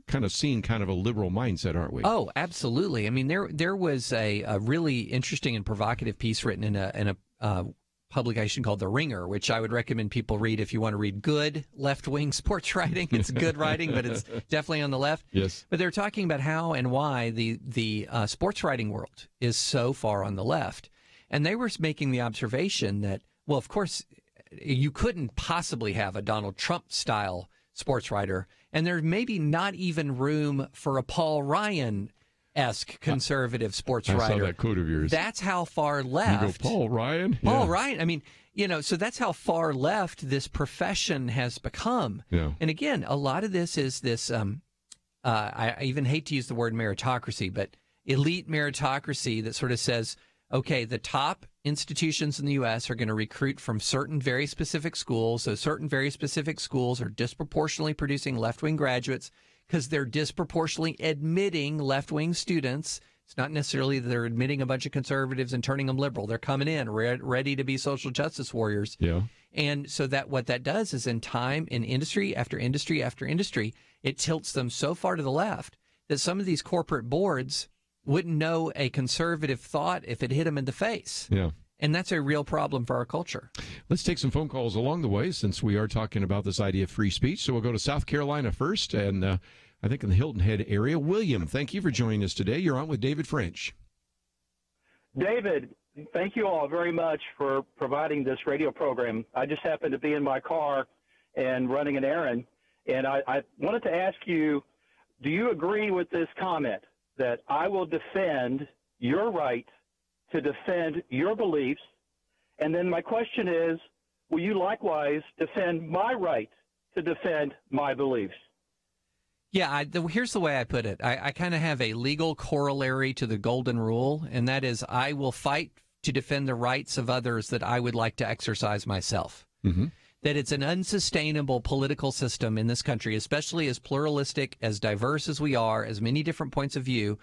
kind of seeing kind of a liberal mindset, aren't we? Oh, absolutely. I mean, there was a really interesting and provocative piece written in a publication called The Ringer, which I would recommend people read if you want to read good left-wing sports writing. It's good writing, but it's definitely on the left. Yes. But they're talking about how and why the sports writing world is so far on the left. And they were making the observation that, well, of course, you couldn't possibly have a Donald Trump-style sports writer, and there's maybe not even room for a Paul Ryan-esque conservative sports writer. I saw that quote of yours. That's how far left. You go, Paul Ryan? Paul Ryan. I mean, you know, so that's how far left this profession has become. Yeah. And again, a lot of this is this, I even hate to use the word meritocracy, but elite meritocracy that sort of says, okay, the top institutions in the U.S. are going to recruit from certain very specific schools. So certain very specific schools are disproportionately producing left-wing graduates because they're disproportionately admitting left-wing students. It's not necessarily that they're admitting a bunch of conservatives and turning them liberal. They're coming in ready to be social justice warriors. Yeah. And so that what that does is in time, in industry after industry after industry, it tilts them so far to the left that some of these corporate boards wouldn't know a conservative thought if it hit them in the face. Yeah. And that's a real problem for our culture. Let's take some phone calls along the way since we are talking about this idea of free speech. So we'll go to South Carolina first, and I think in the Hilton Head area. William, thank you for joining us today. You're on with David French. David, thank you all very much for providing this radio program. I just happened to be in my car and running an errand, and I wanted to ask you, do you agree with this comment that I will defend your right to defend your beliefs? And then my question is, will you likewise defend my right to defend my beliefs? Yeah, here's the way I put it. I kind of have a legal corollary to the golden rule, and that is I will fight to defend the rights of others that I would like to exercise myself. Mm-hmm. That it's an unsustainable political system in this country, especially as pluralistic, as diverse as we are, as many different points of view,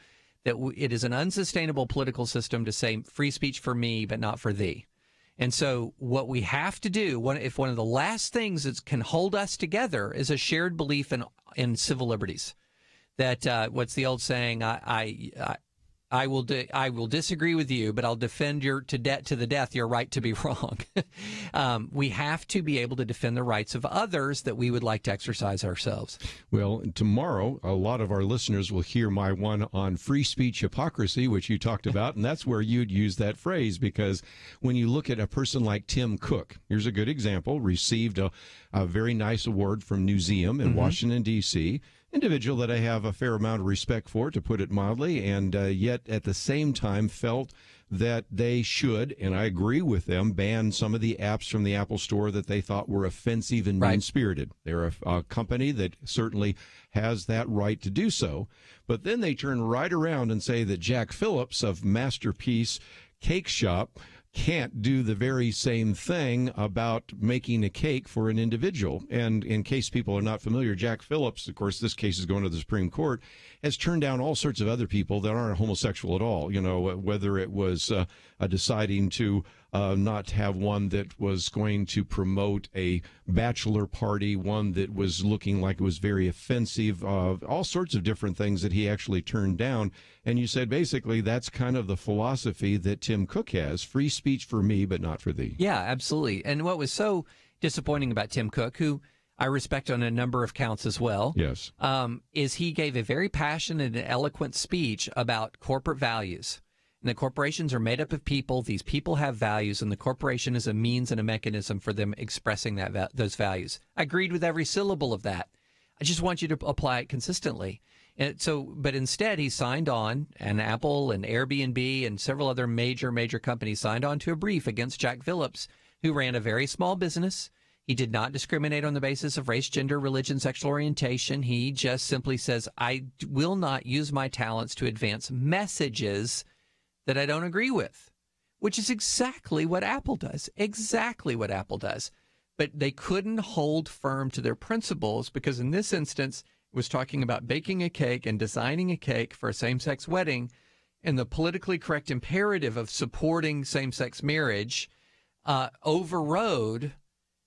that it is an unsustainable political system to say free speech for me, but not for thee. And so what we have to do, if one of the last things that can hold us together is a shared belief in civil liberties, that what's the old saying? I will disagree with you, but I'll defend to the death your right to be wrong. We have to be able to defend the rights of others that we would like to exercise ourselves. Well, tomorrow, a lot of our listeners will hear my one on free speech hypocrisy, which you talked about, and that's where you'd use that phrase, because when you look at a person like Tim Cook, here's a good example, received a very nice award from Newseum in Washington, D.C., individual that I have a fair amount of respect for, to put it mildly, and yet at the same time felt that they should, and I agree with them, ban some of the apps from the Apple Store that they thought were offensive and mean-spirited. They're a company that certainly has that right to do so. But then they turn right around and say that Jack Phillips of Masterpiece Cake Shop can't do the very same thing about making a cake for an individual. And in case people are not familiar, Jack Phillips, of course, this case is going to the Supreme Court, has turned down all sorts of other people that aren't homosexual at all. You know, whether it was deciding to not have one that was going to promote a bachelor party, one that was looking like it was very offensive, all sorts of different things that he actually turned down. And you said basically that's kind of the philosophy that Tim Cook has: free speech for me, but not for thee. Yeah, absolutely. And what was so disappointing about Tim Cook, who I respect on a number of counts as well, yes, is he gave a very passionate and eloquent speech about corporate values. And the corporations are made up of people. These people have values, and the corporation is a means and a mechanism for them expressing those values. I agreed with every syllable of that. I just want you to apply it consistently. And so, but instead, he signed on, and Apple and Airbnb and several other major companies signed on to a brief against Jack Phillips, who ran a very small business. He did not discriminate on the basis of race, gender, religion, sexual orientation. He just simply says, I will not use my talents to advance messages that I don't agree with, which is exactly what Apple does, But they couldn't hold firm to their principles because in this instance, it was talking about baking a cake and designing a cake for a same-sex wedding, and the politically correct imperative of supporting same-sex marriage overrode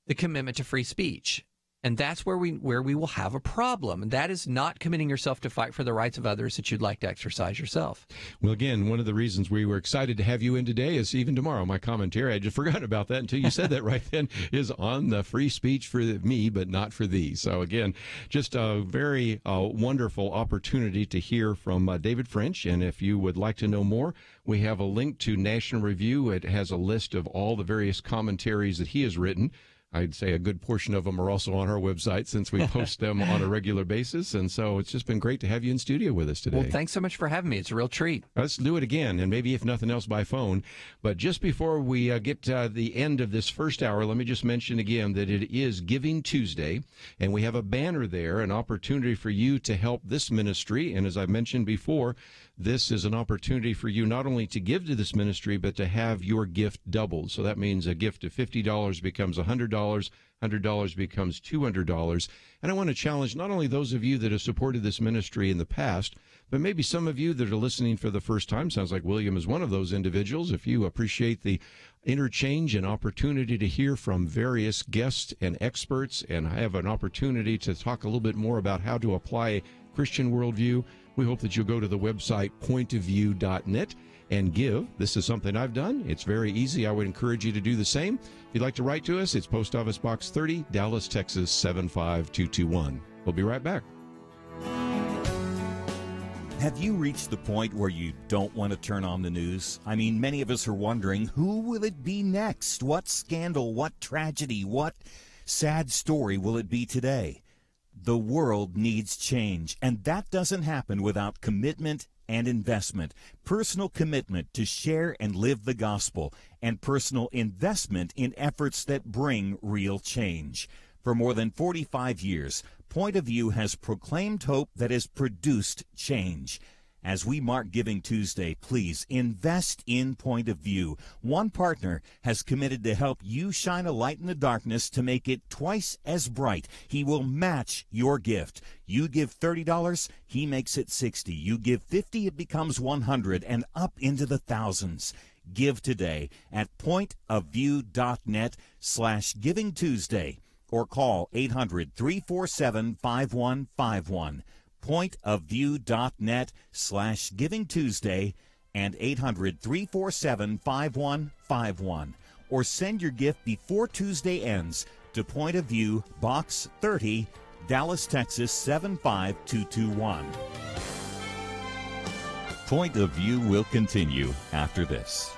the commitment to free speech. And that's where we will have a problem. And that is not committing yourself to fight for the rights of others that you'd like to exercise yourself. Well, again, one of the reasons we were excited to have you in today is even tomorrow, my commentary, I just forgot about that until you said that right then, is on the free speech for me, but not for thee. So, again, just a very wonderful opportunity to hear from David French. And if you would like to know more, we have a link to National Review. It has a list of all the various commentaries that he has written. I'd say a good portion of them are also on our website since we post them on a regular basis. And so it's just been great to have you in studio with us today. Well, thanks so much for having me. It's a real treat. Let's do it again, and maybe if nothing else by phone. But just before we get to the end of this first hour, let me just mention again that it is Giving Tuesday, and we have a banner there, an opportunity for you to help this ministry. And as I mentioned before, this is an opportunity for you not only to give to this ministry, but to have your gift doubled. So that means a gift of $50 becomes $100, $100 becomes $200. And I want to challenge not only those of you that have supported this ministry in the past, but maybe some of you that are listening for the first time. Sounds like William is one of those individuals. If you appreciate the interchange and opportunity to hear from various guests and experts and have an opportunity to talk a little bit more about how to apply a Christian worldview, we hope that you'll go to the website pointofview.net and give. This is something I've done. It's very easy. I would encourage you to do the same. If you'd like to write to us, it's Post Office Box 30, Dallas, Texas 75221. We'll be right back. Have you reached the point where you don't want to turn on the news? I mean, many of us are wondering, who will it be next? What scandal, what tragedy, what sad story will it be today? The world needs change, and that doesn't happen without commitment and investment. Personal commitment to share and live the gospel, and personal investment in efforts that bring real change. For more than 45 years, Point of View has proclaimed hope that has produced change. As we mark Giving Tuesday, please invest in Point of View. One partner has committed to help you shine a light in the darkness to make it twice as bright. He will match your gift. You give $30, he makes it $60. You give $50, it becomes $100 and up into the thousands. Give today at pointofview.net/Giving Tuesday or call 800-347-5151. pointofview.net/Giving Tuesday and 800-347-5151. Or send your gift before Tuesday ends to Point of View, Box 30, Dallas, Texas 75221. Point of View will continue after this.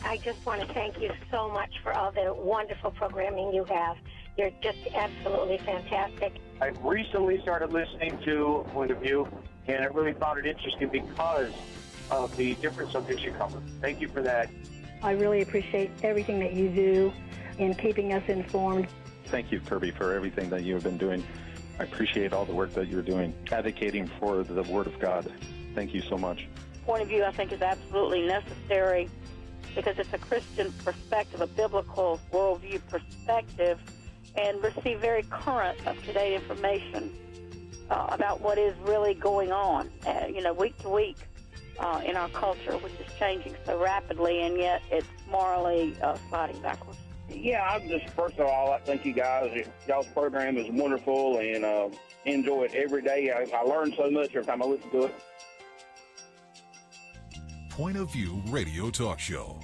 I just want to thank you so much for all the wonderful programming you have. You're just absolutely fantastic. I recently started listening to Point of View, and I really found it interesting because of the different subjects you cover. Thank you for that. I really appreciate everything that you do in keeping us informed. Thank you, Kerby, for everything that you have been doing. I appreciate all the work that you're doing, advocating for the Word of God. Thank you so much. Point of View, I think, is absolutely necessary because it's a Christian perspective, a biblical worldview perspective, and receive very current, up-to-date information about what is really going on, week to week in our culture, which is changing so rapidly, and yet it's morally sliding backwards. Yeah, first of all, I thank you guys. Y'all's program is wonderful, and enjoy it every day. I learn so much every time I listen to it. Point of View Radio Talk Show.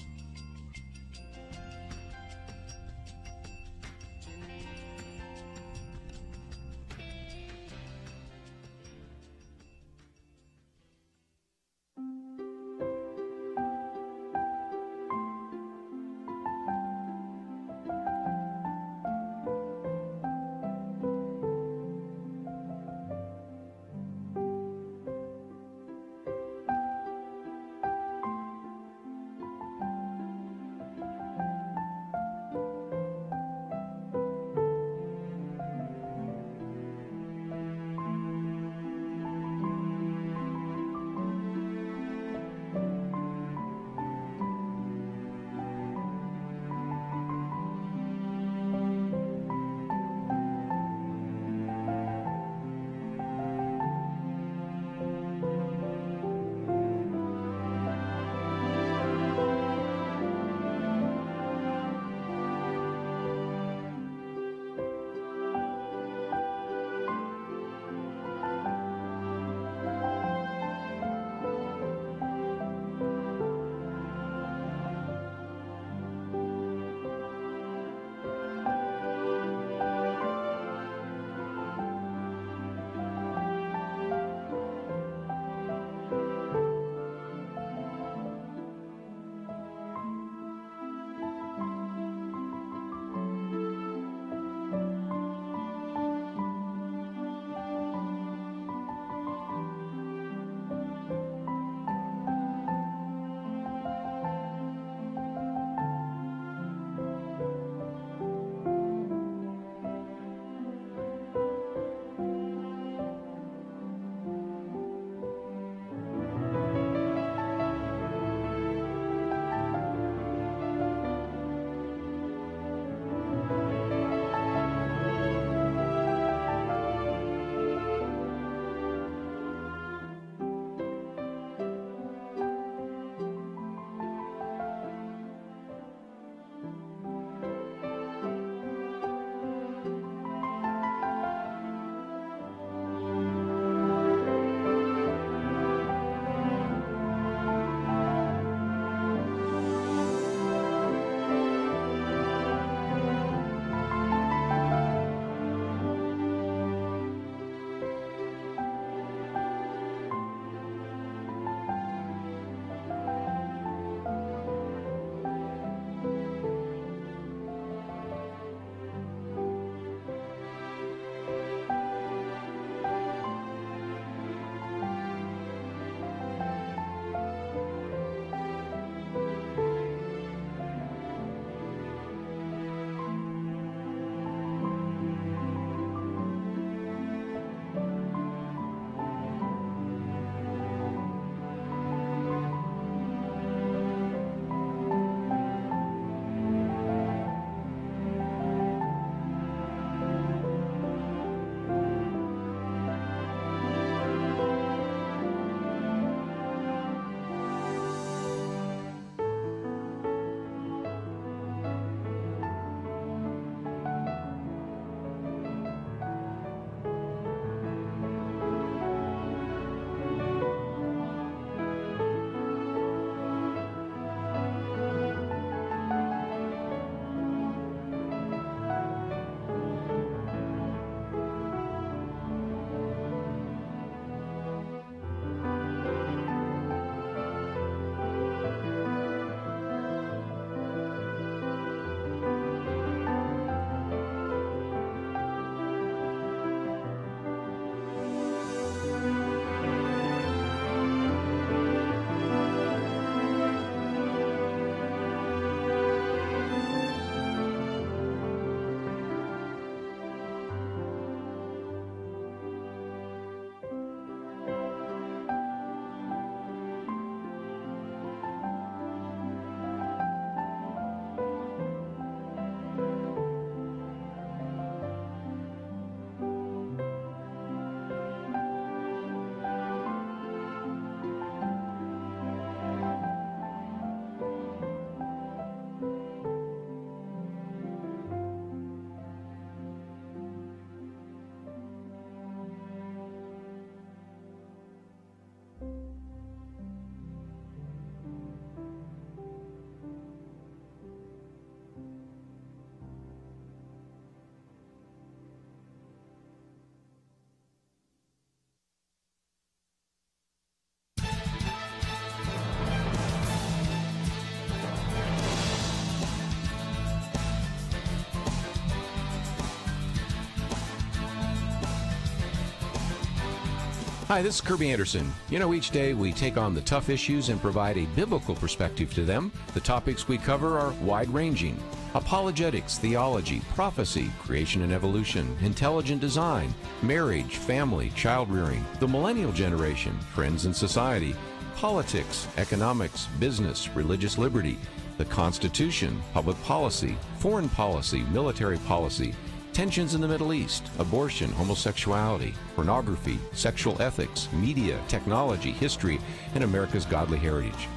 Hi, this is Kerby Anderson. You know, each day we take on the tough issues and provide a biblical perspective to them. The topics we cover are wide-ranging: apologetics, theology, prophecy, creation and evolution, intelligent design, marriage, family, child-rearing, the millennial generation, trends in society, politics, economics, business, religious liberty, the Constitution, public policy, foreign policy, military policy, tensions in the Middle East, abortion, homosexuality, pornography, sexual ethics, media, technology, history, and America's godly heritage.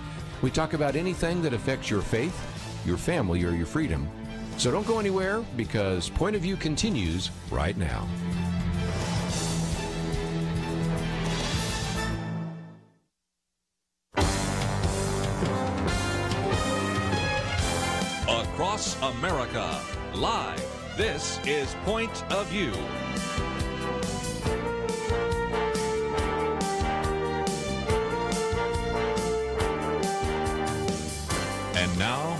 We talk about anything that affects your faith, your family, or your freedom. So don't go anywhere, because Point of View continues right now. Across America, live. This is Point of View. And now,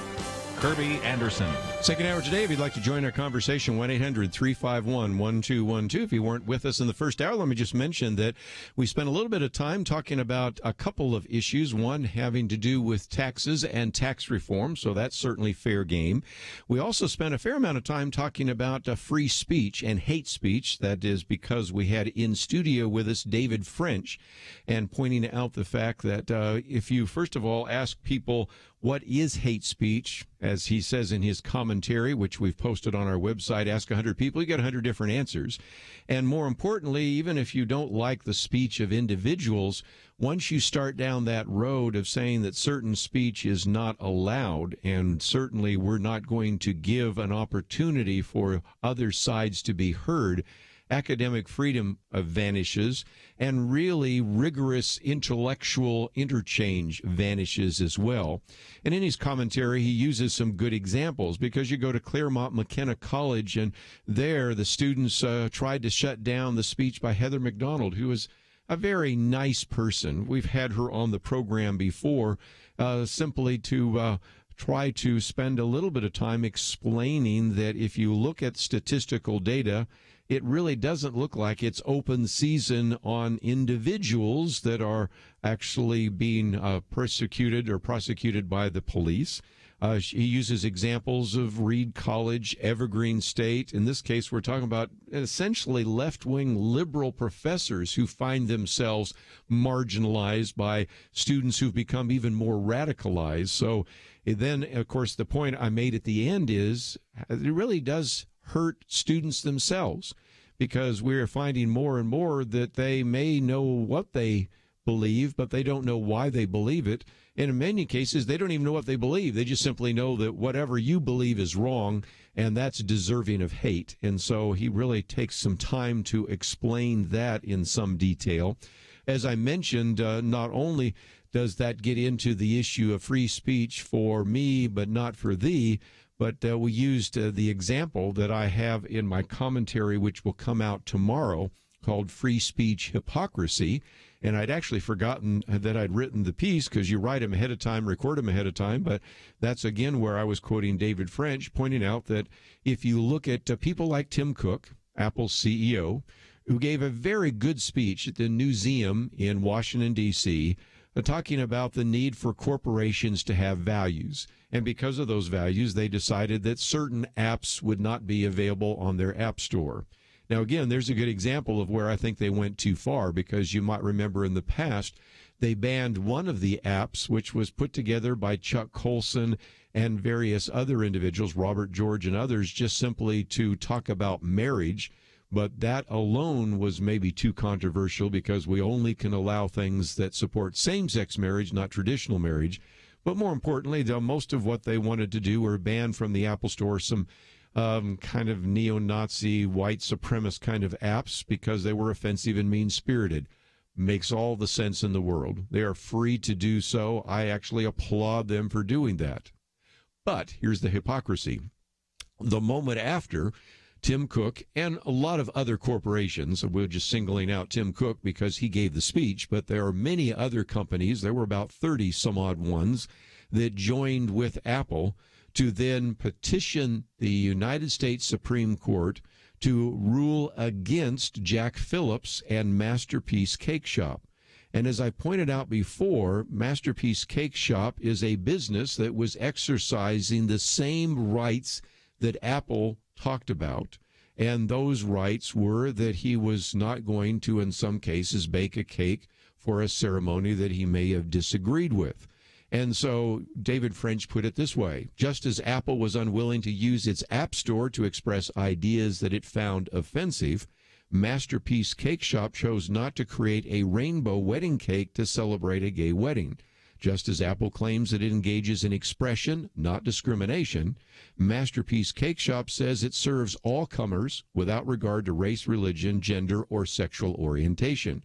Kerby Anderson. Second hour today, if you'd like to join our conversation, 1-800-351-1212. If you weren't with us in the first hour, let me just mention that we spent a little bit of time talking about a couple of issues, one having to do with taxes and tax reform, so that's certainly fair game. We also spent a fair amount of time talking about free speech and hate speech. That is because we had in studio with us David French, and pointing out the fact that if you, first of all, ask people what is hate speech, as he says in his commentary, which we've posted on our website, Ask 100 People, you get 100 different answers. And more importantly, even if you don't like the speech of individuals, once you start down that road of saying that certain speech is not allowed, and certainly we're not going to give an opportunity for other sides to be heard, academic freedom vanishes, and really rigorous intellectual interchange vanishes as well. And in his commentary, he uses some good examples, because you go to Claremont McKenna College, and there the students tried to shut down the speech by Heather McDonald, who is a very nice person. We've had her on the program before, simply to try to spend a little bit of time explaining that if you look at statistical data, it really doesn't look like it's open season on individuals that are actually being persecuted or prosecuted by the police. He uses examples of Reed College, Evergreen State. In this case, we're talking about essentially left-wing liberal professors who find themselves marginalized by students who've become even more radicalized. So then, of course, the point I made at the end is it really does hurt students themselves, because we're finding more and more that they may know what they believe, but they don't know why they believe it. And in many cases, they don't even know what they believe. They just simply know that whatever you believe is wrong, and that's deserving of hate. And so he really takes some time to explain that in some detail. As I mentioned, not only does that get into the issue of free speech for me, but not for thee, but we used the example that I have in my commentary, which will come out tomorrow, called Free Speech Hypocrisy. And I'd actually forgotten that I'd written the piece, because you write them ahead of time, record them ahead of time. But that's, again, where I was quoting David French, pointing out that if you look at people like Tim Cook, Apple's CEO, who gave a very good speech at the Newseum in Washington, D.C., talking about the need for corporations to have values. And because of those values, they decided that certain apps would not be available on their app store. Now, again, there's a good example of where I think they went too far, because you might remember in the past, they banned one of the apps, which was put together by Chuck Colson and various other individuals, Robert George and others, just simply to talk about marriage. But that alone was maybe too controversial, because we only can allow things that support same-sex marriage, not traditional marriage. But more importantly, most of what they wanted to do were ban from the Apple Store some kind of neo-Nazi, white supremacist kind of apps, because they were offensive and mean-spirited. Makes all the sense in the world. They are free to do so. I actually applaud them for doing that. But here's the hypocrisy. The moment after, Tim Cook and a lot of other corporations, we're just singling out Tim Cook because he gave the speech, but there are many other companies, there were about 30 some odd ones, that joined with Apple to then petition the United States Supreme Court to rule against Jack Phillips and Masterpiece Cake Shop. And as I pointed out before, Masterpiece Cake Shop is a business that was exercising the same rights that Apple talked about. And those rights were that he was not going to, in some cases, bake a cake for a ceremony that he may have disagreed with. And so David French put it this way: just as Apple was unwilling to use its App Store to express ideas that it found offensive, Masterpiece Cake Shop chose not to create a rainbow wedding cake to celebrate a gay wedding. Just as Apple claims that it engages in expression, not discrimination, Masterpiece Cake Shop says it serves all comers without regard to race, religion, gender, or sexual orientation.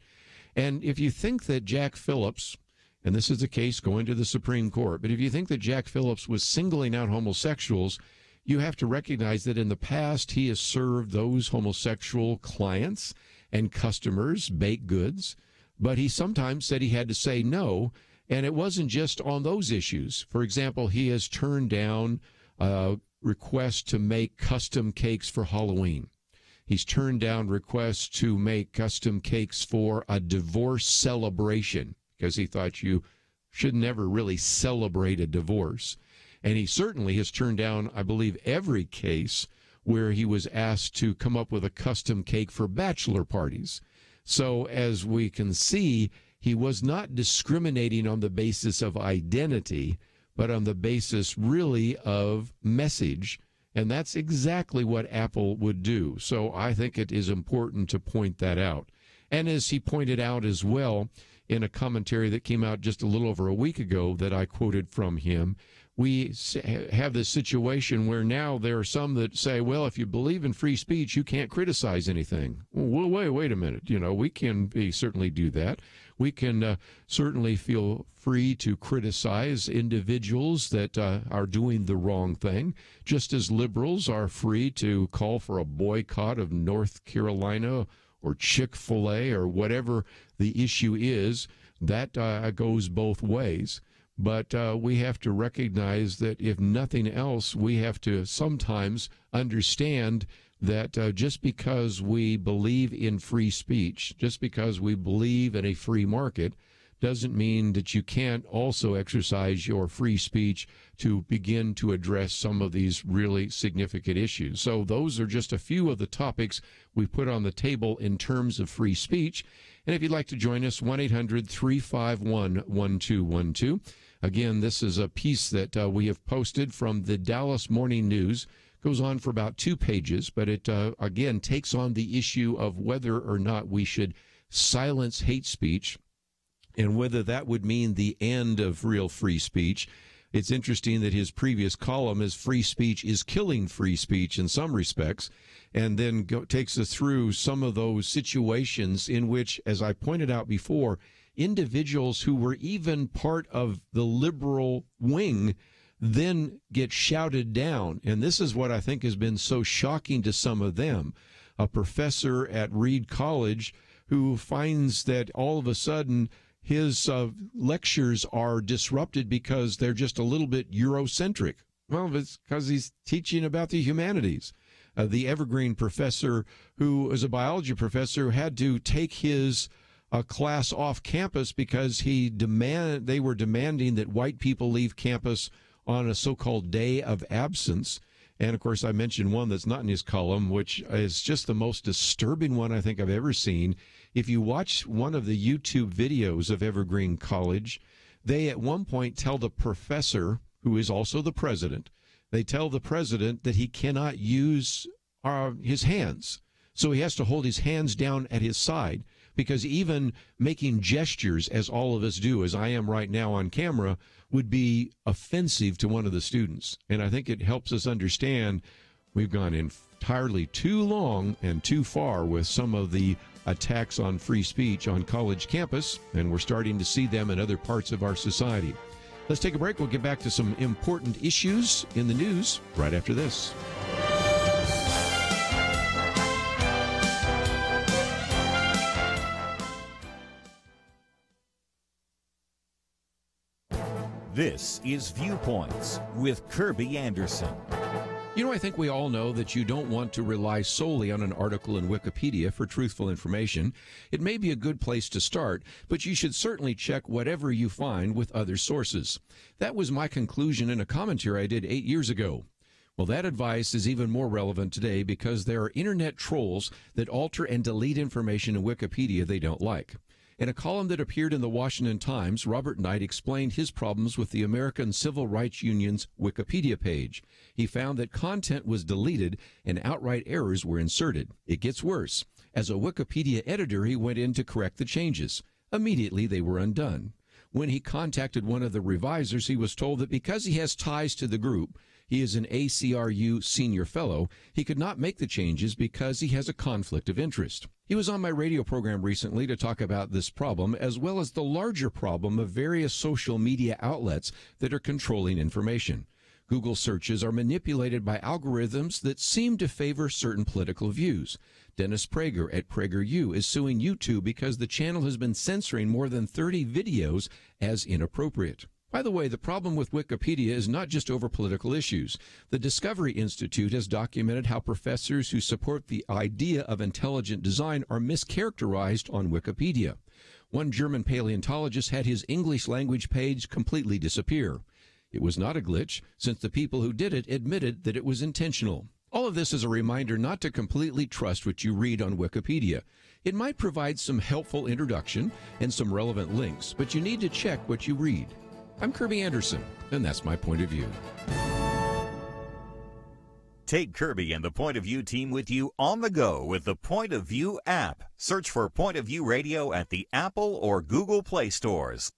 And if you think that Jack Phillips, and this is a case going to the Supreme Court, but if you think that Jack Phillips was singling out homosexuals, you have to recognize that in the past he has served those homosexual clients and customers baked goods, but he sometimes said he had to say no, and it wasn't just on those issues. For example, he has turned down requests to make custom cakes for Halloween. He's turned down requests to make custom cakes for a divorce celebration because he thought you should never really celebrate a divorce. And he certainly has turned down, I believe, every case where he was asked to come up with a custom cake for bachelor parties. So as we can see, he was not discriminating on the basis of identity, but on the basis really of message. And that's exactly what Apple would do. So I think it is important to point that out. And as he pointed out as well in a commentary that came out just a little over a week ago that I quoted from him, we have this situation where now there are some that say, well, if you believe in free speech, you can't criticize anything. Well, wait a minute. You know, we can certainly do that. We can certainly feel free to criticize individuals that are doing the wrong thing, just as liberals are free to call for a boycott of North Carolina or Chick-fil-A or whatever the issue is. That goes both ways. But we have to recognize that if nothing else, we have to sometimes understand that just because we believe in free speech, just because we believe in a free market, doesn't mean that you can't also exercise your free speech to begin to address some of these really significant issues. So those are just a few of the topics we put on the table in terms of free speech. And if you'd like to join us, 1-800-351-1212. Again, this is a piece that we have posted from the Dallas Morning News. Goes on for about 2 pages, but it, again, takes on the issue of whether or not we should silence hate speech and whether that would mean the end of real free speech. It's interesting that his previous column is free speech is killing free speech in some respects, and then takes us through some of those situations in which, as I pointed out before, individuals who were even part of the liberal wing then get shouted down. And this is what I think has been so shocking to some of them. A professor at Reed College who finds that all of a sudden his lectures are disrupted because they're just a little bit Eurocentric. Well, it's because he's teaching about the humanities. The Evergreen professor, who is a biology professor, had to take his class off campus because they were demanding that white people leave campus on a so-called day of absence. And, of course, I mentioned one that's not in his column, which is just the most disturbing one I think I've ever seen. If you watch one of the YouTube videos of Evergreen College, they at one point tell the professor, who is also the president, they tell the president that he cannot use his hands. So he has to hold his hands down at his side, because even making gestures, as all of us do, as I am right now on camera, would be offensive to one of the students. And I think it helps us understand we've gone entirely too long and too far with some of the attacks on free speech on college campus, and we're starting to see them in other parts of our society. Let's take a break. We'll get back to some important issues in the news right after this. This is Viewpoints with Kerby Anderson. You know, I think we all know that you don't want to rely solely on an article in Wikipedia for truthful information. It may be a good place to start, but you should certainly check whatever you find with other sources. That was my conclusion in a commentary I did 8 years ago. Well, that advice is even more relevant today because there are internet trolls that alter and delete information in Wikipedia they don't like. In a column that appeared in the Washington Times, Robert Knight explained his problems with the American Civil Rights Union's Wikipedia page. He found that content was deleted and outright errors were inserted. It gets worse. As a Wikipedia editor, he went in to correct the changes. Immediately, they were undone. When he contacted one of the revisers, he was told that because he has ties to the group, he is an ACRU senior fellow, he could not make the changes because he has a conflict of interest. He was on my radio program recently to talk about this problem, as well as the larger problem of various social media outlets that are controlling information. Google searches are manipulated by algorithms that seem to favor certain political views. Dennis Prager at PragerU is suing YouTube because the channel has been censoring more than 30 videos as inappropriate. By the way, the problem with Wikipedia is not just over political issues. The Discovery Institute has documented how professors who support the idea of intelligent design are mischaracterized on Wikipedia. One German paleontologist had his English language page completely disappear. It was not a glitch, since the people who did it admitted that it was intentional. All of this is a reminder not to completely trust what you read on Wikipedia. It might provide some helpful introduction and some relevant links, but you need to check what you read. I'm Kerby Anderson, and that's my point of view. Take Kerby and the Point of View team with you on the go with the Point of View app. Search for Point of View Radio at the Apple or Google Play stores.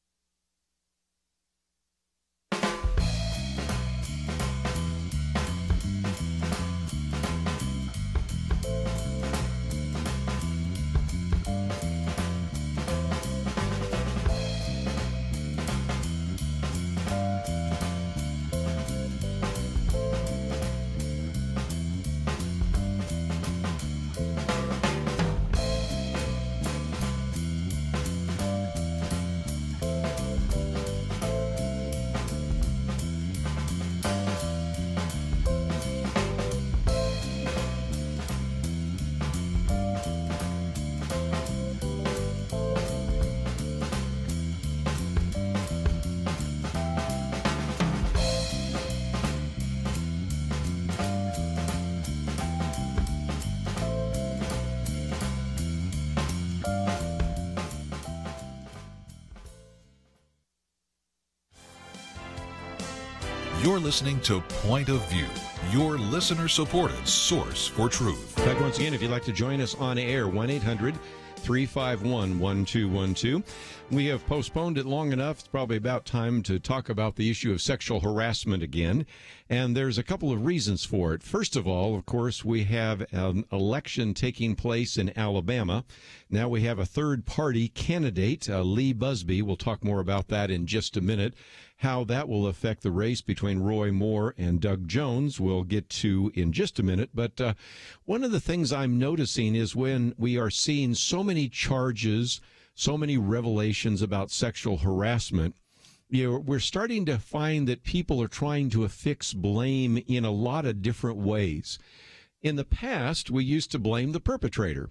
You're listening to Point of View, your listener-supported source for truth. In fact, once again, if you'd like to join us on air, 1-800-351-1212. We have postponed it long enough. It's probably about time to talk about the issue of sexual harassment again. And there's a couple of reasons for it. First of all, of course, we have an election taking place in Alabama. Now we have a third-party candidate, Lee Busby. We'll talk more about that in just a minute. How that will affect the race between Roy Moore and Doug Jones, we'll get to in just a minute. But one of the things I'm noticing is when we are seeing so many charges, so many revelations about sexual harassment, we're starting to find that people are trying to affix blame in a lot of different ways. In the past, we used to blame the perpetrator.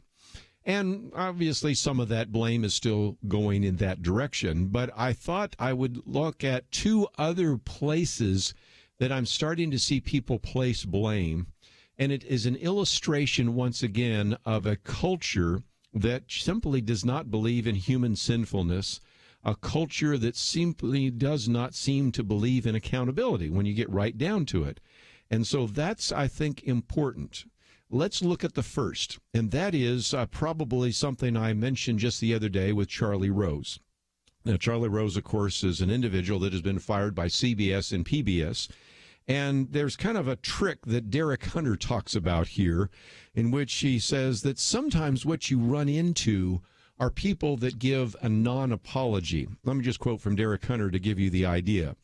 And obviously some of that blame is still going in that direction. But I thought I would look at two other places that I'm starting to see people place blame. And it is an illustration, once again, of a culture that simply does not believe in human sinfulness, a culture that simply does not seem to believe in accountability when you get right down to it. And so that's, I think, important. Let's look at the first, and that is probably something I mentioned just the other day with Charlie Rose. Now, Charlie Rose, of course, is an individual that has been fired by CBS and PBS, and there's kind of a trick that Derek Hunter talks about here, in which he says that sometimes what you run into are people that give a non-apology. Let me just quote from Derek Hunter to give you the idea.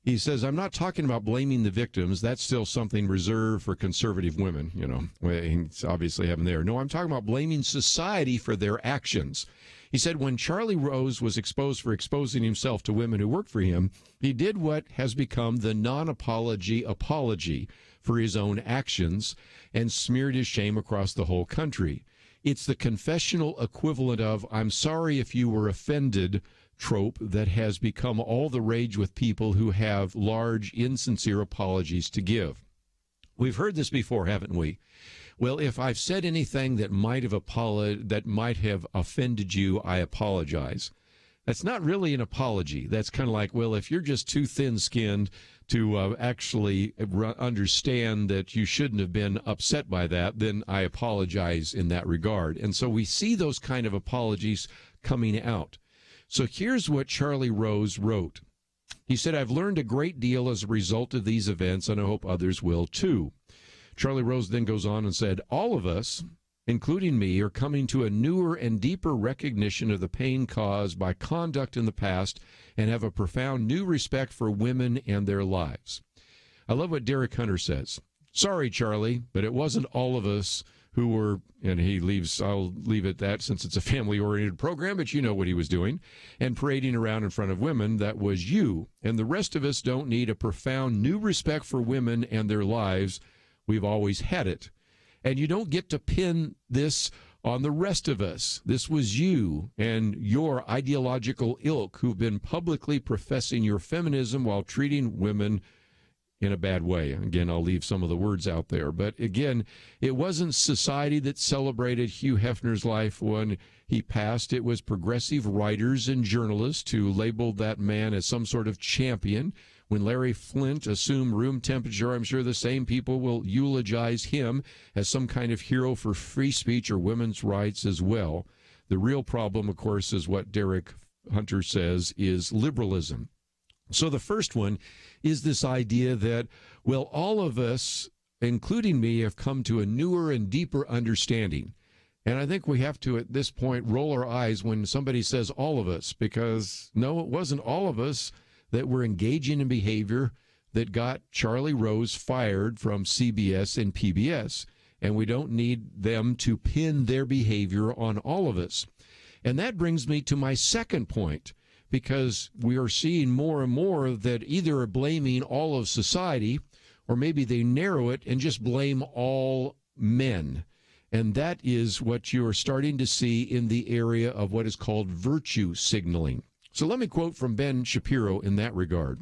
He says, I'm not talking about blaming the victims. That's still something reserved for conservative women, you know. He's obviously having there. No, I'm talking about blaming society for their actions. He said when Charlie Rose was exposed for exposing himself to women who worked for him, he did what has become the non-apology apology for his own actions and smeared his shame across the whole country. It's the confessional equivalent of, I'm sorry if you were offended, trope that has become all the rage with people who have large, insincere apologies to give. We've heard this before, haven't we? Well, if I've said anything that might have offended you, I apologize. That's not really an apology. That's kind of like, well, if you're just too thin-skinned to actually understand that you shouldn't have been upset by that, then I apologize in that regard. And so we see those kind of apologies coming out. So here's what Charlie Rose wrote. He said, I've learned a great deal as a result of these events, and I hope others will too. Charlie Rose then goes on and said, all of us, including me, are coming to a newer and deeper recognition of the pain caused by conduct in the past and have a profound new respect for women and their lives. I love what Derek Hunter says. Sorry, Charlie, but it wasn't all of us who were, and he leaves, I'll leave it at that since it's a family-oriented program, but you know what he was doing, and parading around in front of women. That was you. And the rest of us don't need a profound new respect for women and their lives. We've always had it. And you don't get to pin this on the rest of us. This was you and your ideological ilk who've been publicly professing your feminism while treating women in a bad way. Again, I'll leave some of the words out there. But again, it wasn't society that celebrated Hugh Hefner's life when he passed. It was progressive writers and journalists who labeled that man as some sort of champion. When Larry Flint assumed room temperature, I'm sure the same people will eulogize him as some kind of hero for free speech or women's rights as well. The real problem, of course, is what Derek Hunter says, is liberalism. So the first one is this idea that, well, all of us, including me, have come to a newer and deeper understanding. And I think we have to, at this point, roll our eyes when somebody says all of us, because, no, it wasn't all of us that were engaging in behavior that got Charlie Rose fired from CBS and PBS. And we don't need them to pin their behavior on all of us. And that brings me to my second point, because we are seeing more and more that either are blaming all of society, or maybe they narrow it and just blame all men. And that is what you're starting to see in the area of what is called virtue signaling. So let me quote from Ben Shapiro in that regard.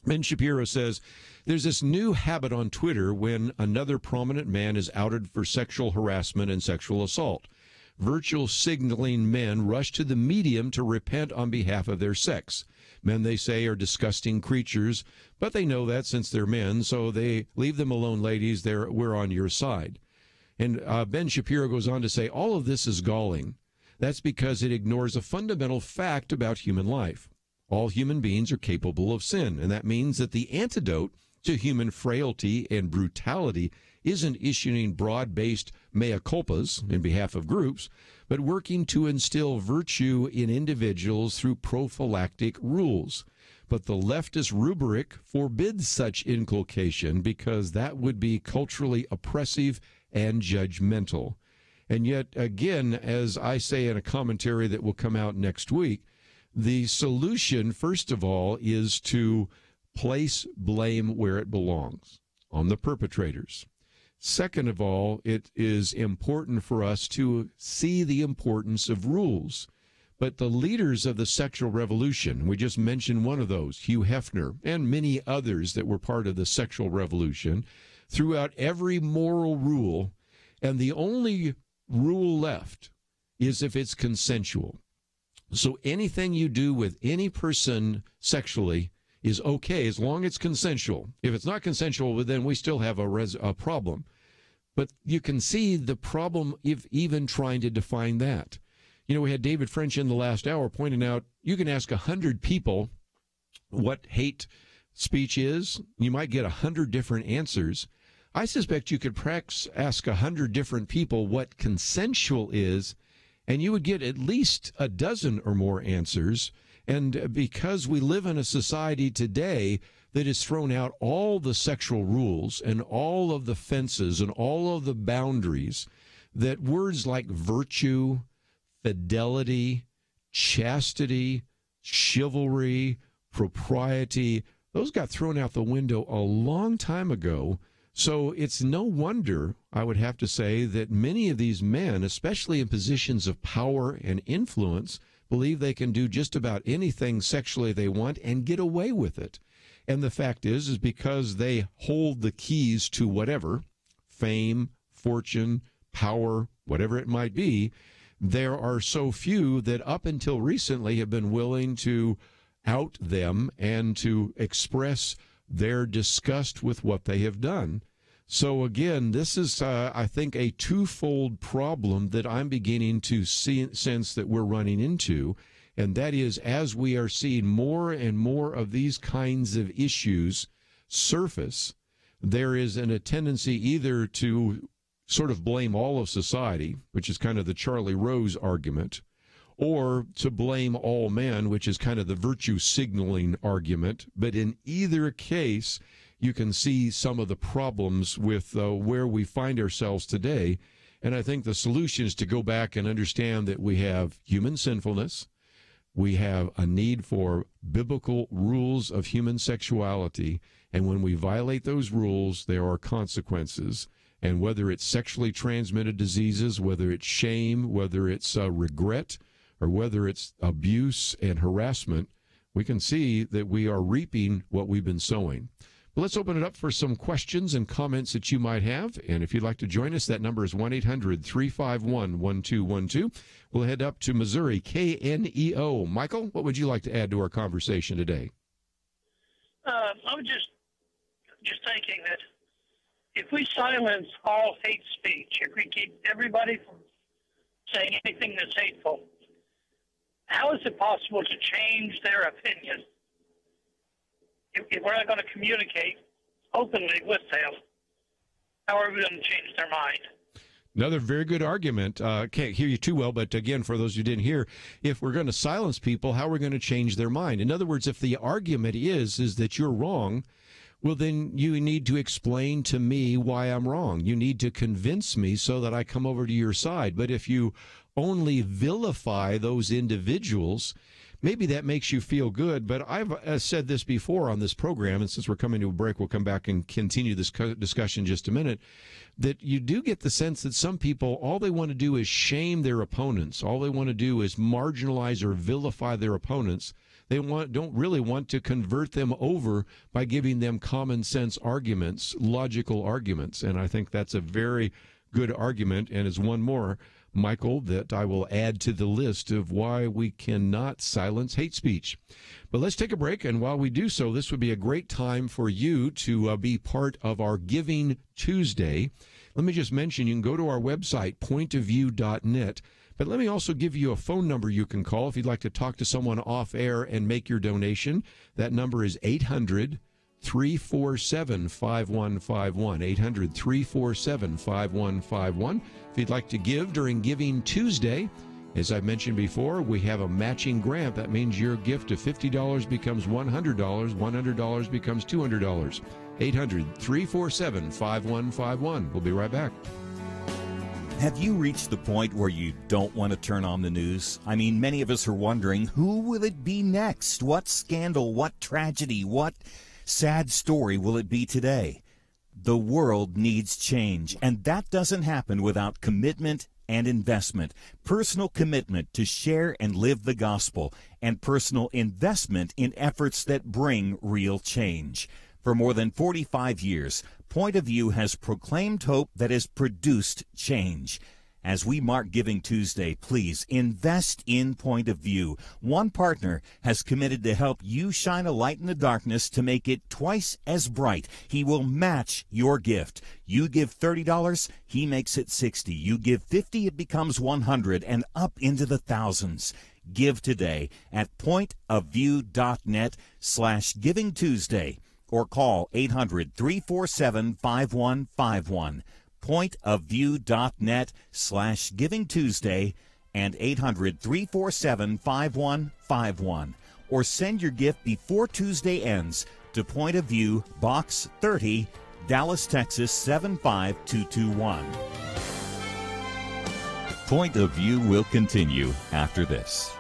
Ben Shapiro says, there's this new habit on Twitter when another prominent man is outed for sexual harassment and sexual assault. Virtue signaling men rush to the medium to repent on behalf of their sex. Men, they say, are disgusting creatures, but they know that since they're men, so they leave them alone, ladies. We're on your side. And Ben Shapiro goes on to say, all of this is galling. That's because it ignores a fundamental fact about human life. All human beings are capable of sin, and that means that the antidote to human frailty and brutality isn't issuing broad-based mea culpas in behalf of groups, but working to instill virtue in individuals through prophylactic rules. But the leftist rubric forbids such inculcation because that would be culturally oppressive and judgmental. And yet, again, as I say in a commentary that will come out next week, the solution, first of all, is to place blame where it belongs, on the perpetrators. Second of all, it is important for us to see the importance of rules. But the leaders of the sexual revolution, we just mentioned one of those, Hugh Hefner, and many others that were part of the sexual revolution, threw out every moral rule, and the only rule left is if it's consensual. So anything you do with any person sexually is okay as long as it's consensual. If it's not consensual, then we still have a problem. But you can see the problem of even trying to define that. You know, we had David French in the last hour pointing out you can ask 100 people what hate speech is. You might get 100 different answers. I suspect you could perhaps ask 100 different people what consensual is, and you would get at least a dozen or more answers. And because we live in a society today that has thrown out all the sexual rules and all of the fences and all of the boundaries, that words like virtue, fidelity, chastity, chivalry, propriety, those got thrown out the window a long time ago. So it's no wonder, I would have to say, that many of these men, especially in positions of power and influence, believe they can do just about anything sexually they want and get away with it. And the fact is because they hold the keys to whatever, fame, fortune, power, whatever it might be, there are so few that up until recently have been willing to out them and to express their disgust with what they have done. So again, this is, I think, a twofold problem that I'm beginning to sense that we're running into. And that is, as we are seeing more and more of these kinds of issues surface, there is a tendency either to sort of blame all of society, which is kind of the Charlie Rose argument, or to blame all men, which is kind of the virtue signaling argument. But in either case, you can see some of the problems with where we find ourselves today. And I think the solution is to go back and understand that we have human sinfulness. We have a need for biblical rules of human sexuality. And when we violate those rules, there are consequences. And whether it's sexually transmitted diseases, whether it's shame, whether it's regret, or whether it's abuse and harassment, we can see that we are reaping what we've been sowing. But let's open it up for some questions and comments that you might have. And if you'd like to join us, that number is 1-800-351-1212. We'll head up to Missouri, KNEO. Michael, what would you like to add to our conversation today? I was just thinking that if we silence all hate speech, if we keep everybody from saying anything that's hateful, how is it possible to change their opinion? If we're not going to communicate openly with them, how are we going to change their mind? Another very good argument. Can't hear you too well, but again, for those who didn't hear, if we're going to silence people, how are we going to change their mind? In other words, if the argument is that you're wrong, well, then you need to explain to me why I'm wrong. You need to convince me so that I come over to your side. But if you only vilify those individuals, maybe that makes you feel good, but I've said this before on this program, and since we're coming to a break, we'll come back and continue this discussion in just a minute, that you do get the sense that some people, all they want to do is shame their opponents. All they want to do is marginalize or vilify their opponents. They don't really want to convert them over by giving them common sense arguments, logical arguments, and I think that's a very good argument, and is one more, Michael, that I will add to the list of why we cannot silence hate speech. But let's take a break, and while we do so, this would be a great time for you to be part of our Giving Tuesday. Let me just mention, you can go to our website, pointofview.net, but let me also give you a phone number you can call if you'd like to talk to someone off air and make your donation. That number is 800-347-5151, 800-347-5151. If you'd like to give during Giving Tuesday, as I mentioned before, we have a matching grant. That means your gift of $50 becomes $100, $100 becomes $200. 800-347-5151. We'll be right back. Have you reached the point where you don't want to turn on the news? I mean, many of us are wondering, who will it be next? What scandal, what tragedy, what sad story will it be today? The world needs change, and that doesn't happen without commitment and investment. Personal commitment to share and live the gospel, and personal investment in efforts that bring real change. For more than 45 years, Point of View has proclaimed hope that has produced change. As we mark Giving Tuesday, please invest in Point of View. One partner has committed to help you shine a light in the darkness to make it twice as bright. He will match your gift. You give $30, he makes it $60. You give $50, it becomes $100, and up into the thousands. Give today at pointofview.net/Giving Tuesday. Or call 800-347-5151, pointofview.net/Giving Tuesday, and 800-347-5151. or send your gift before Tuesday ends to Point of View, Box 30, Dallas, Texas 75221. Point of View will continue after this.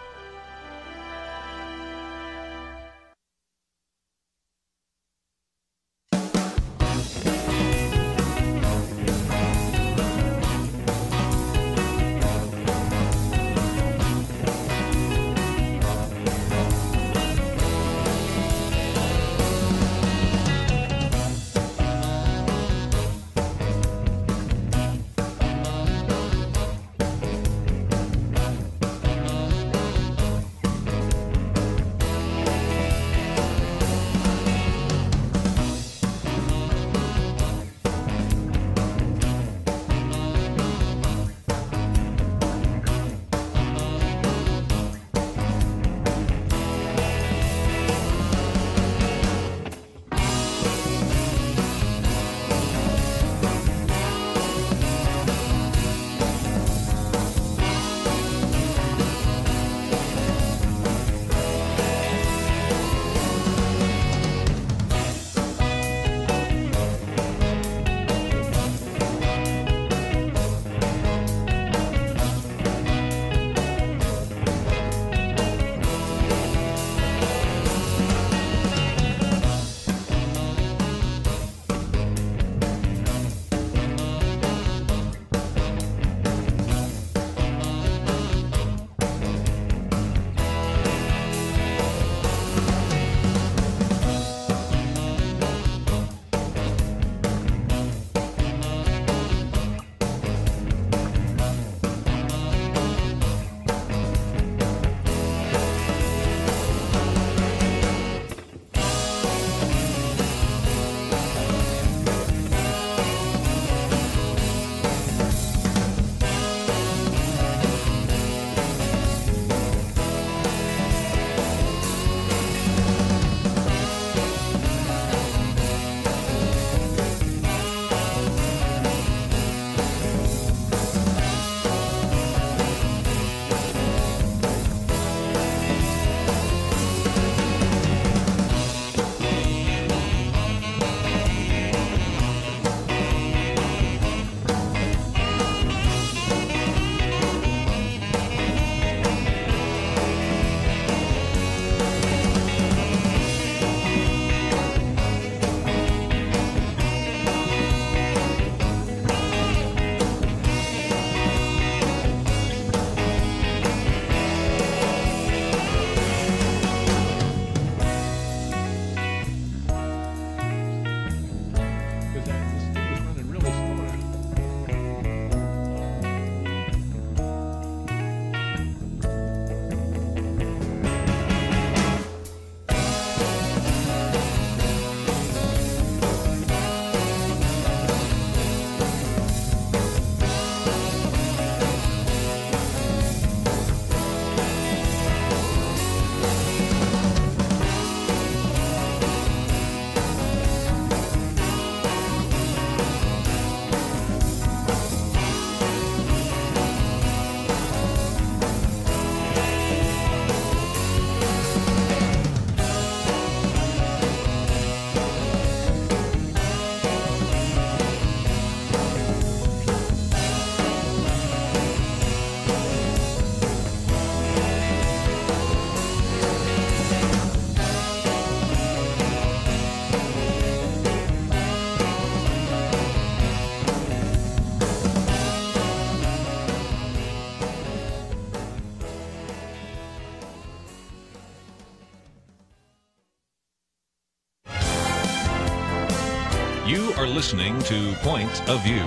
You are listening to Point of View.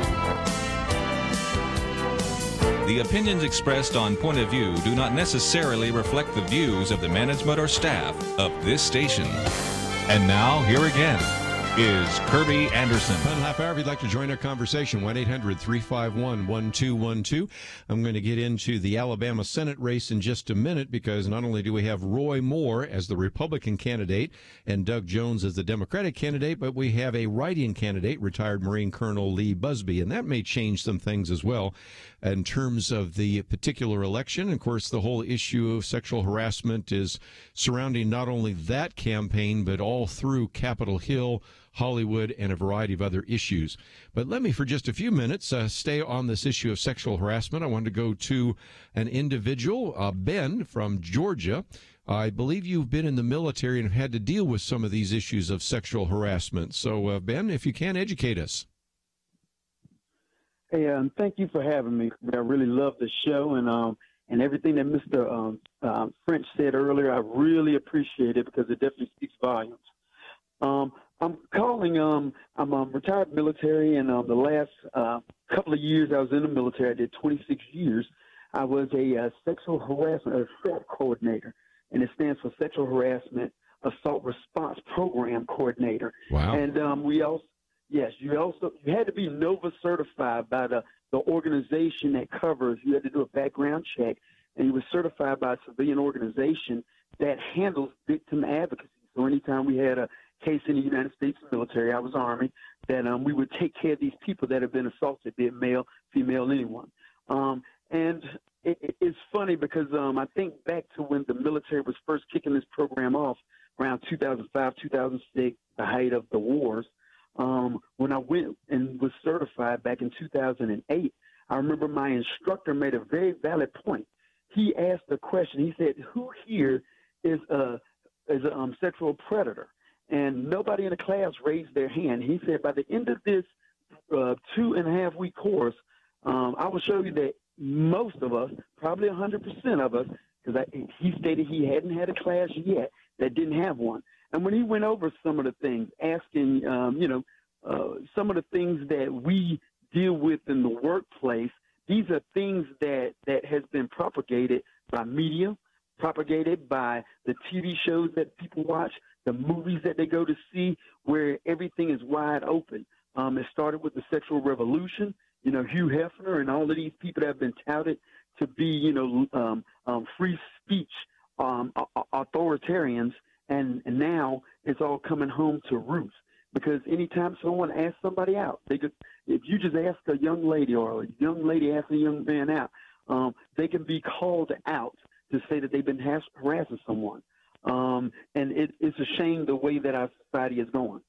The opinions expressed on Point of View do not necessarily reflect the views of the management or staff of this station. And now, here again is Kerby Anderson. Fun half hour. If you'd like to join our conversation, 1-800-351-1212. I'm going to get into the Alabama Senate race in just a minute, because not only do we have Roy Moore as the Republican candidate and Doug Jones as the Democratic candidate, but we have a write-in candidate, retired Marine Colonel Lee Busby, and that may change some things as well in terms of the particular election. Of course, the whole issue of sexual harassment is surrounding not only that campaign, but all through Capitol Hill, Hollywood, and a variety of other issues. But let me, for just a few minutes, stay on this issue of sexual harassment. I wanted to go to an individual, Ben from Georgia. I believe you've been in the military and have had to deal with some of these issues of sexual harassment. So, Ben, if you can, educate us. Hey, thank you for having me. I really love the show, and everything that Mr. French said earlier, I really appreciate it, because it definitely speaks volumes. I'm calling, I'm retired military, and the last couple of years I was in the military, I did 26 years. I was a sexual harassment assault coordinator, and it stands for Sexual Harassment Assault Response Program Coordinator. Wow. And you had to be NOVA certified by the organization that covers. You had to do a background check, and you were certified by a civilian organization that handles victim advocacy. So anytime we had a case in the United States military, I was Army, that we would take care of these people that have been assaulted, be it male, female, anyone. And it's funny because I think back to when the military was first kicking this program off around 2005, 2006, the height of the wars. When I went and was certified back in 2008, I remember my instructor made a very valid point. He asked a question. He said, "Who here is a sexual predator?" And nobody in the class raised their hand. He said, by the end of this 2.5-week course, I will show you that most of us, probably 100% of us, because he stated he hadn't had a class yet that didn't have one. And when he went over some of the things, asking, some of the things that we deal with in the workplace, these are things that has been propagated by media, propagated by the TV shows that people watch, the movies that they go to see, where everything is wide open. It started with the sexual revolution, Hugh Hefner and all of these people that have been touted to be, free speech authoritarians, and now it's all coming home to roost. Because anytime someone asks somebody out, if you just ask a young lady, or a young lady asks a young man out, they can be called out to say that they've been harassing someone. And it's a shame the way that our society is going.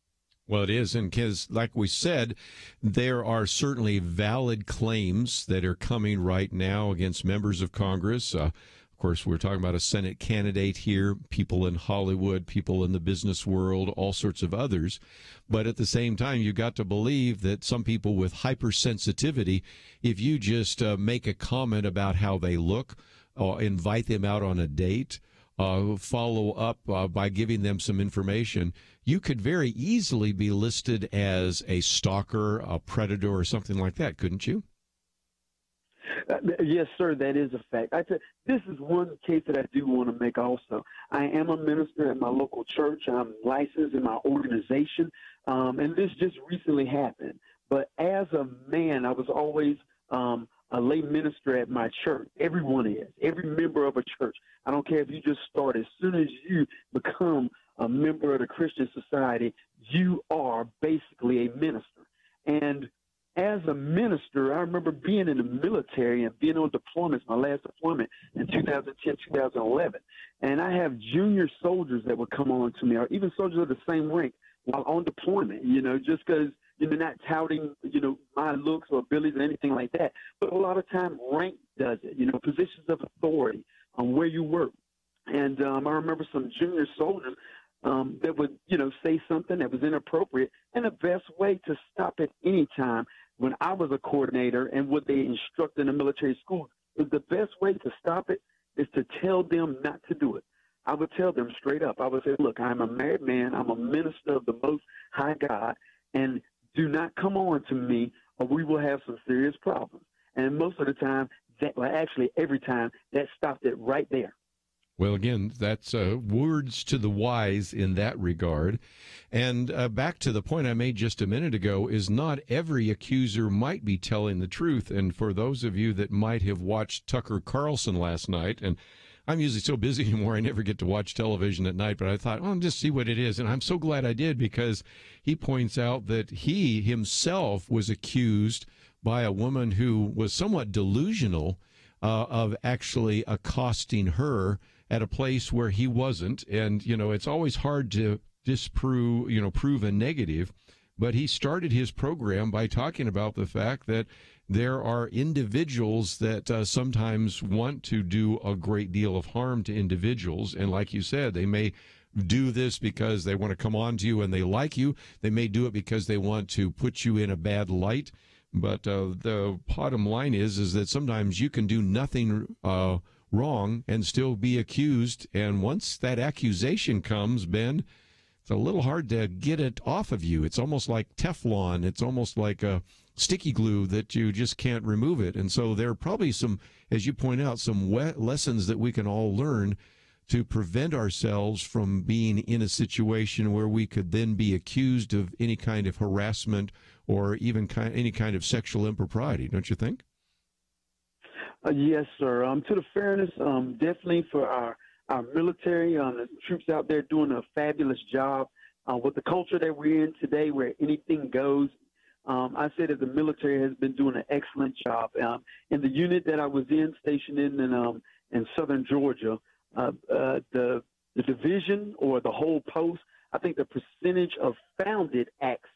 Well, it is, and because, like we said, there are certainly valid claims that are coming right now against members of Congress. Of course, we're talking about a Senate candidate here, people in Hollywood, people in the business world, all sorts of others. But at the same time, you've got to believe that some people with hypersensitivity, if you just make a comment about how they look, or invite them out on a date, follow up by giving them some information, you could very easily be listed as a stalker, a predator, or something like that, couldn't you? Yes, sir, that is a fact. This is one case that I do want to make also. I am a minister at my local church. I'm licensed in my organization, and this just recently happened. But as a man, I was always a lay minister at my church. Everyone is. Every member of a church. I don't care if you just start. As soon as you become a member of the Christian society, you are basically a minister. And as a minister, I remember being in the military and being on deployments, my last deployment in 2010, 2011. And I have junior soldiers that would come on to me, or even soldiers of the same rank while on deployment, just because not touting, my looks or abilities or anything like that. But a lot of time rank does it, positions of authority on where you work. And I remember some junior soldiers that would, say something that was inappropriate. And the best way to stop it any time when I was a coordinator and what they instruct in the military school, is the best way to stop it is to tell them not to do it. I would tell them straight up. I would say, look, I'm a married man. I'm a minister of the Most High God, and do not come on to me or we will have some serious problems. And most of the time, actually every time, that stopped it right there. Well, again, that's words to the wise in that regard. And back to the point I made just a minute ago is not every accuser might be telling the truth. And for those of you that might have watched Tucker Carlson last night, and I'm usually so busy anymore, I never get to watch television at night, but I thought, I'll just see what it is. And I'm so glad I did, because he points out that he himself was accused by a woman who was somewhat delusional of actually accosting her at a place where he wasn't. And, it's always hard to disprove, prove a negative. But he started his program by talking about the fact that there are individuals that sometimes want to do a great deal of harm to individuals. And like you said, they may do this because they want to come on to you and they like you. They may do it because they want to put you in a bad light. But the bottom line is that sometimes you can do nothing wrong and still be accused. And once that accusation comes, Ben, it's a little hard to get it off of you. It's almost like Teflon. It's almost like a sticky glue that you just can't remove it. And so there are probably some, as you point out, some lessons that we can all learn to prevent ourselves from being in a situation where we could then be accused of any kind of harassment or even any kind of sexual impropriety, don't you think? Yes, sir. To the fairness, definitely for our military, the troops out there doing a fabulous job with the culture that we're in today, where anything goes. I say that the military has been doing an excellent job. In the unit that I was stationed in southern Georgia, the division or the whole post, I think the percentage of founded acts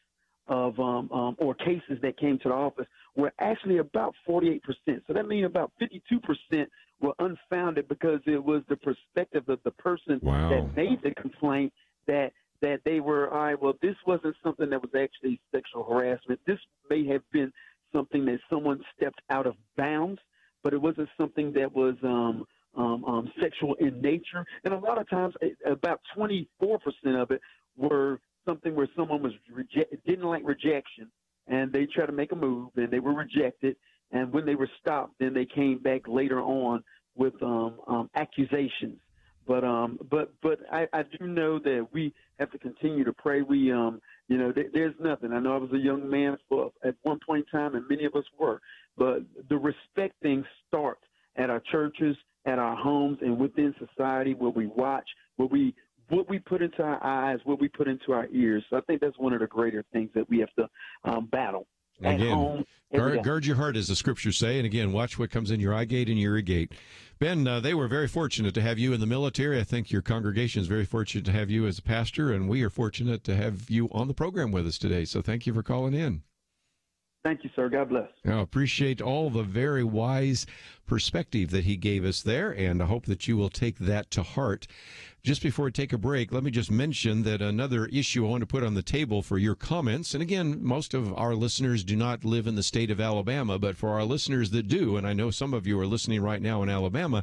of or cases that came to the office were actually about 48%. So that means about 52% were unfounded because it was the perspective of the person that made the complaint that they were, all right, well, this wasn't something that was actually sexual harassment. This may have been something that someone stepped out of bounds, but it wasn't something that was sexual in nature. And a lot of times, about 24% of it were something where someone was didn't like rejection, and they tried to make a move, and they were rejected. And when they were stopped, then they came back later on with accusations. But I do know that we have to continue to pray. We, there's nothing. I know I was a young man at one point in time, and many of us were. But the respect thing starts at our churches, at our homes, and within society, where we watch, what we put into our eyes, what we put into our ears. So I think that's one of the greater things that we have to battle. Again, guard your heart, as the scriptures say, and again, watch what comes in your eye gate and your ear gate. Ben, they were very fortunate to have you in the military. I think your congregation is very fortunate to have you as a pastor, and we are fortunate to have you on the program with us today. So thank you for calling in. Thank you, sir. God bless. I appreciate all the very wise perspective that he gave us there, and I hope that you will take that to heart. Just before we take a break, let me just mention that another issue I want to put on the table for your comments, and again, most of our listeners do not live in the state of Alabama, but for our listeners that do, and I know some of you are listening right now in Alabama,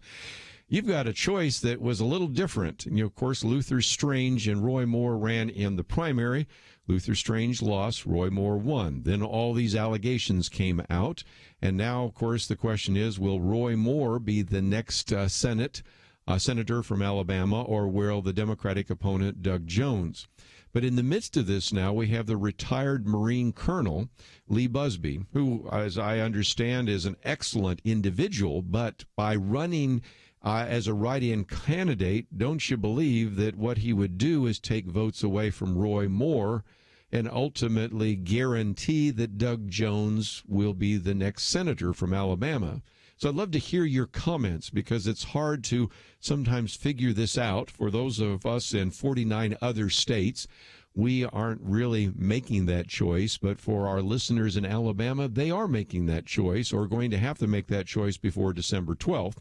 you've got a choice that was a little different. And, of course, Luther Strange and Roy Moore ran in the primary. Luther Strange lost, Roy Moore won. Then all these allegations came out, and now, of course, the question is, will Roy Moore be the next senator from Alabama, or will the Democratic opponent, Doug Jones? But in the midst of this now, we have the retired Marine Colonel, Lee Busby, who, as I understand, is an excellent individual, but by running as a write-in candidate, don't you believe that what he would do is take votes away from Roy Moore and ultimately guarantee that Doug Jones will be the next senator from Alabama? So I'd love to hear your comments, because it's hard to sometimes figure this out. For those of us in 49 other states, we aren't really making that choice, but for our listeners in Alabama, they are making that choice, or going to have to make that choice before December 12th.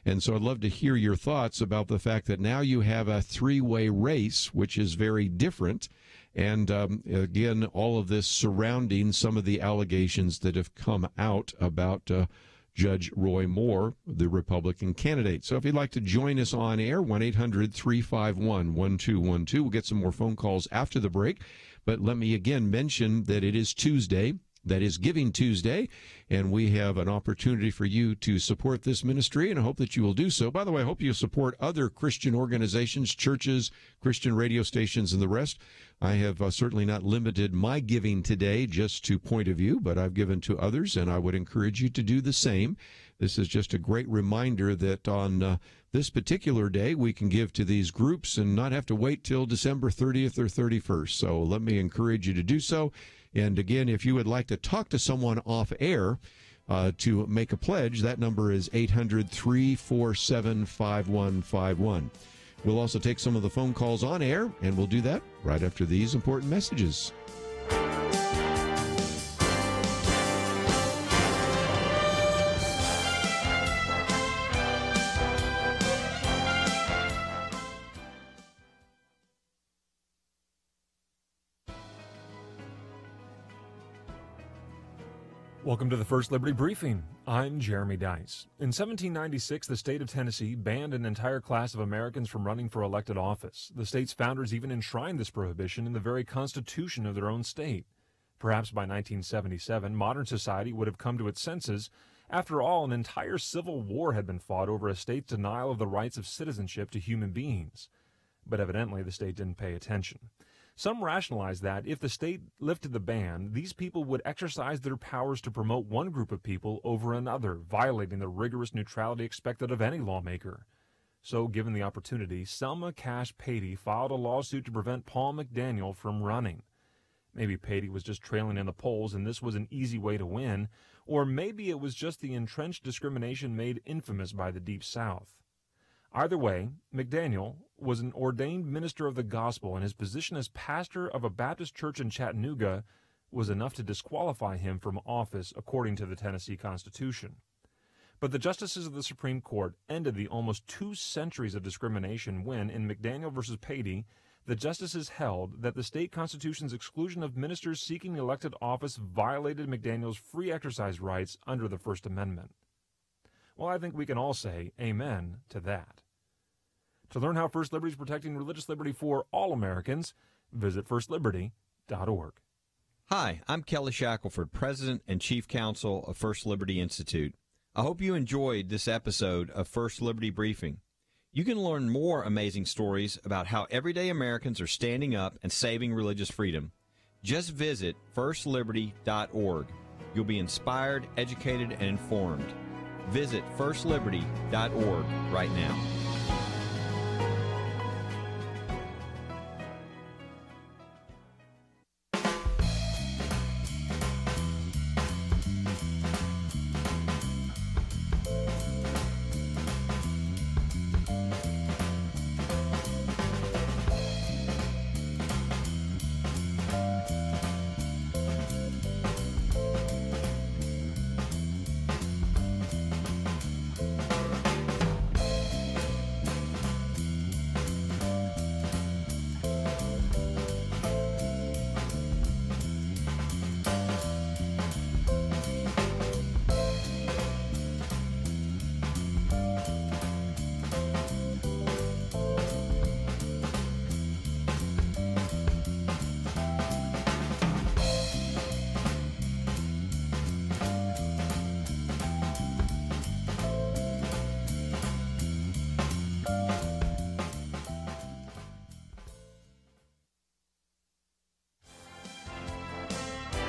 And so I'd love to hear your thoughts about the fact that now you have a three-way race, which is very different. And again, all of this surrounding some of the allegations that have come out about Judge Roy Moore, the Republican candidate. So if you'd like to join us on air, 1-800-351-1212. We'll get some more phone calls after the break. But let me again mention that it is Tuesday, That is Giving Tuesday, and we have an opportunity for you to support this ministry, and I hope that you will do so. By the way, I hope you support other Christian organizations, churches, Christian radio stations, and the rest. I have certainly not limited my giving today just to Point of View, but I've given to others, and I would encourage you to do the same. This is just a great reminder that on this particular day, we can give to these groups and not have to wait till December 30th or 31st. So let me encourage you to do so. And again, if you would like to talk to someone off air to make a pledge, that number is 800-347-5151. We'll also take some of the phone calls on air, and we'll do that right after these important messages. Welcome to the First Liberty Briefing. I'm Jeremy Dice. In 1796, the state of Tennessee banned an entire class of Americans from running for elected office. The state's founders even enshrined this prohibition in the very constitution of their own state. Perhaps by 1977, modern society would have come to its senses. After all, an entire civil war had been fought over a state's denial of the rights of citizenship to human beings. But evidently, the state didn't pay attention. Some rationalize that if the state lifted the ban, these people would exercise their powers to promote one group of people over another, violating the rigorous neutrality expected of any lawmaker. So, given the opportunity, Selma Cash Patey filed a lawsuit to prevent Paul McDaniel from running. Maybe Patey was just trailing in the polls and this was an easy way to win, or maybe it was just the entrenched discrimination made infamous by the Deep South. Either way, McDaniel was an ordained minister of the gospel, and his position as pastor of a Baptist church in Chattanooga was enough to disqualify him from office according to the Tennessee Constitution. But the justices of the Supreme Court ended the almost 2 centuries of discrimination when, in McDaniel v. Patey, the justices held that the state constitution's exclusion of ministers seeking elected office violated McDaniel's free exercise rights under the First Amendment. Well, I think we can all say amen to that. To learn how First Liberty is protecting religious liberty for all Americans, visit firstliberty.org. Hi, I'm Kelly Shackelford, President and Chief Counsel of First Liberty Institute. I hope you enjoyed this episode of First Liberty Briefing. You can learn more amazing stories about how everyday Americans are standing up and saving religious freedom. Just visit firstliberty.org. You'll be inspired, educated, and informed. Visit firstliberty.org right now.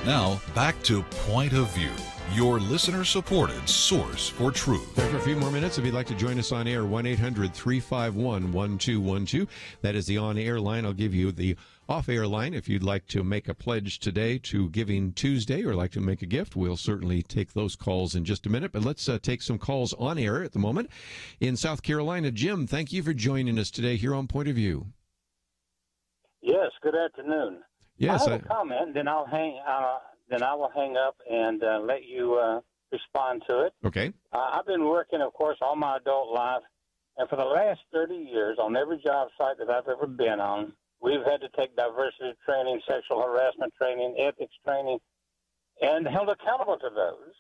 Now, back to Point of View, your listener-supported source for truth. There for a few more minutes. If you'd like to join us on air, 1-800-351-1212. That is the on-air line. I'll give you the off-air line if you'd like to make a pledge today to Giving Tuesday or like to make a gift. We'll certainly take those calls in just a minute. But let's take some calls on air at the moment. In South Carolina, Jim, thank you for joining us today here on Point of View. Yes, good afternoon. Yes, I have a comment, then I will hang up and let you respond to it. Okay. I've been working, of course, all my adult life, and for the last 30 years, on every job site that I've ever been on, we've had to take diversity training, sexual harassment training, ethics training, and held accountable to those.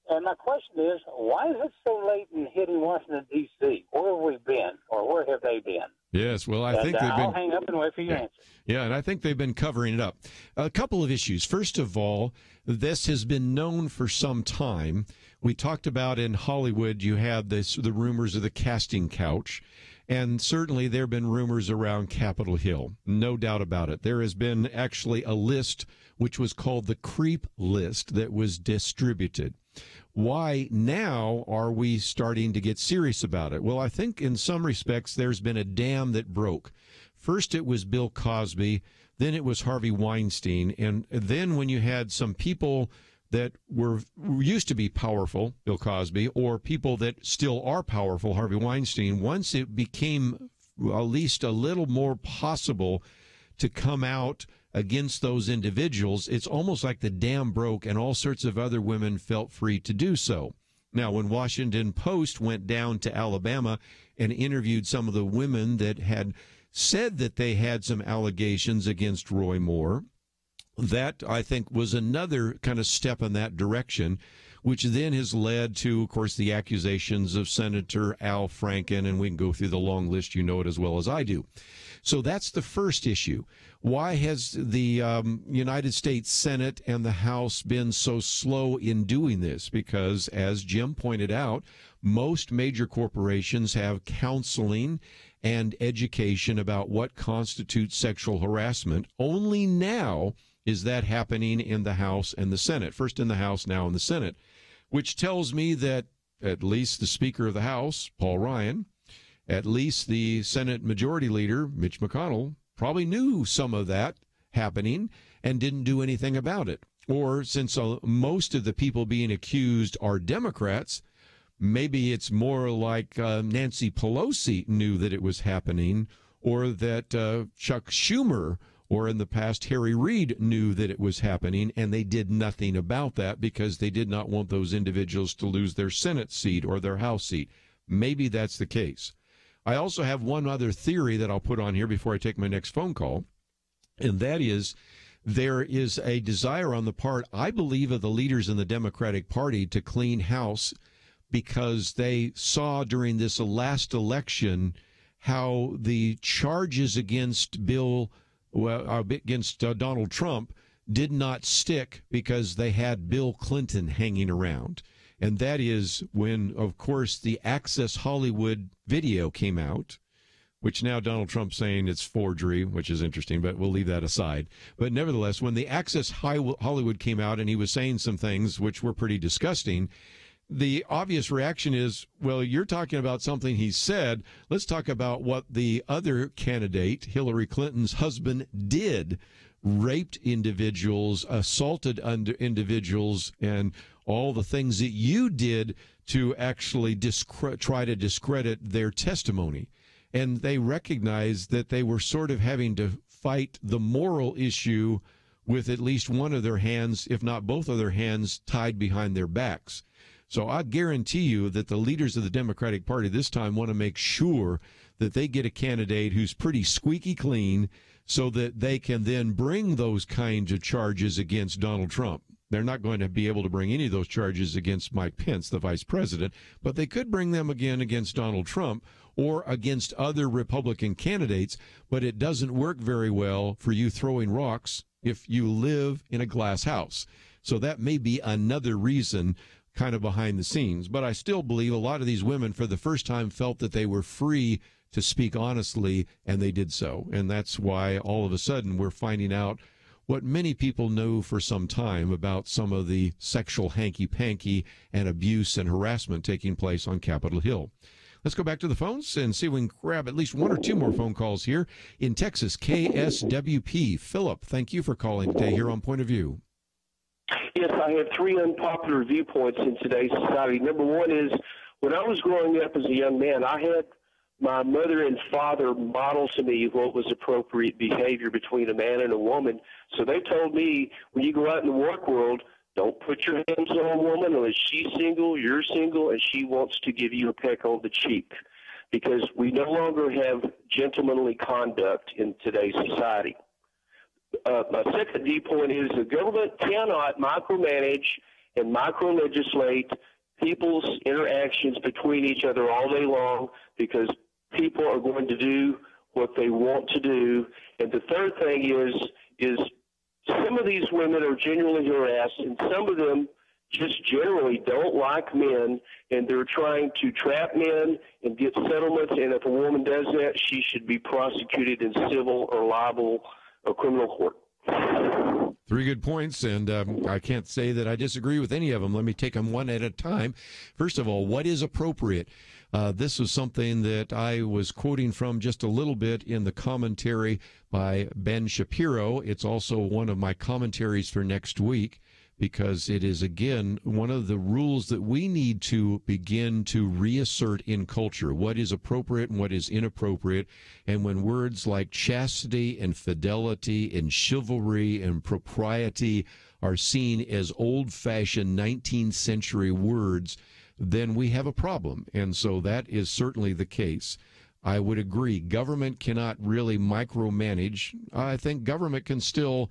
And my question is, why is it so late in hitting Washington, D.C.? Where have we been, or where have they been? Yes, well, I think they've been... I'll hang up and wait for your answer. Yeah, and I think they've been covering it up. A couple of issues. First of all, this has been known for some time. We talked about in Hollywood, you had the rumors of the casting couch, and certainly there have been rumors around Capitol Hill. No doubt about it. There has been actually a list which was called the creep list that was distributed. Why now are we starting to get serious about it? Well, I think in some respects there's been a dam that broke. First it was Bill Cosby, then it was Harvey Weinstein, and then when you had some people that used to be powerful, Bill Cosby, or people that still are powerful, Harvey Weinstein, once it became at least a little more possible to come out against those individuals, it's almost like the dam broke and all sorts of other women felt free to do so. Now, when Washington Post went down to Alabama and interviewed some of the women that had said that they had some allegations against Roy Moore, that, I think, was another kind of step in that direction, which then has led to, of course, the accusations of Senator Al Franken, and we can go through the long list. You know it as well as I do. So that's the first issue. Why has the United States Senate and the House been so slow in doing this? Because, as Jim pointed out, most major corporations have counseling and education about what constitutes sexual harassment. Only now is that happening in the House and the Senate. First in the House, now in the Senate, which tells me that at least the Speaker of the House, Paul Ryan, at least the Senate Majority Leader, Mitch McConnell, probably knew some of that happening and didn't do anything about it. Or since most of the people being accused are Democrats, maybe it's more like Nancy Pelosi knew that it was happening, or that Chuck Schumer or in the past Harry Reid knew that it was happening, and they did nothing about that because they did not want those individuals to lose their Senate seat or their House seat. Maybe that's the case. I also have one other theory that I'll put on here before I take my next phone call, and that is there is a desire on the part, I believe, of the leaders in the Democratic Party to clean house because they saw during this last election how the charges against Donald Trump did not stick because they had Bill Clinton hanging around. And that is when, of course, the Access Hollywood video came out, which now Donald Trump's saying it's forgery, which is interesting, but we'll leave that aside. But nevertheless, when the Access Hollywood came out and he was saying some things which were pretty disgusting, the obvious reaction is, well, you're talking about something he said. Let's talk about what the other candidate, Hillary Clinton's husband, did. Raped individuals, assaulted individuals, and all the things that you did to actually try to discredit their testimony. And they recognized that they were sort of having to fight the moral issue with at least one of their hands, if not both of their hands, tied behind their backs. So I guarantee you that the leaders of the Democratic Party this time want to make sure that they get a candidate who's pretty squeaky clean so that they can then bring those kinds of charges against Donald Trump. They're not going to be able to bring any of those charges against Mike Pence, the vice president, but they could bring them again against Donald Trump or against other Republican candidates, but it doesn't work very well for you throwing rocks if you live in a glass house. So that may be another reason kind of behind the scenes. But I still believe a lot of these women for the first time felt that they were free to speak honestly, and they did so. And that's why all of a sudden we're finding out what many people know for some time about some of the sexual hanky-panky and abuse and harassment taking place on Capitol Hill. Let's go back to the phones and see if we can grab at least one or two more phone calls here in Texas. KSWP. Philip, thank you for calling today here on Point of View. Yes, I have three unpopular viewpoints in today's society. Number one is, when I was growing up as a young man, I had my mother and father model to me what was appropriate behavior between a man and a woman. So they told me, when you go out in the work world, don't put your hands on a woman unless she's single, you're single, and she wants to give you a peck on the cheek. Because we no longer have gentlemanly conduct in today's society. My second viewpoint is the government cannot micromanage and micro-legislate people's interactions between each other all day long, because people are going to do what they want to do. And the third thing is some of these women are genuinely harassed, and some of them just generally don't like men, and they're trying to trap men and get settlements. And if a woman does that, she should be prosecuted in civil or libel or criminal court. Three good points, and I can't say that I disagree with any of them. Let me take them one at a time. First of all, what is appropriate? This was something that I was quoting from just a little bit in the commentary by Ben Shapiro. It's also one of my commentaries for next week, because it is, again, one of the rules that we need to begin to reassert in culture, what is appropriate and what is inappropriate. And when words like chastity and fidelity and chivalry and propriety are seen as old-fashioned 19th century words, then we have a problem. And so that is certainly the case. I would agree. Government cannot really micromanage. I think government can still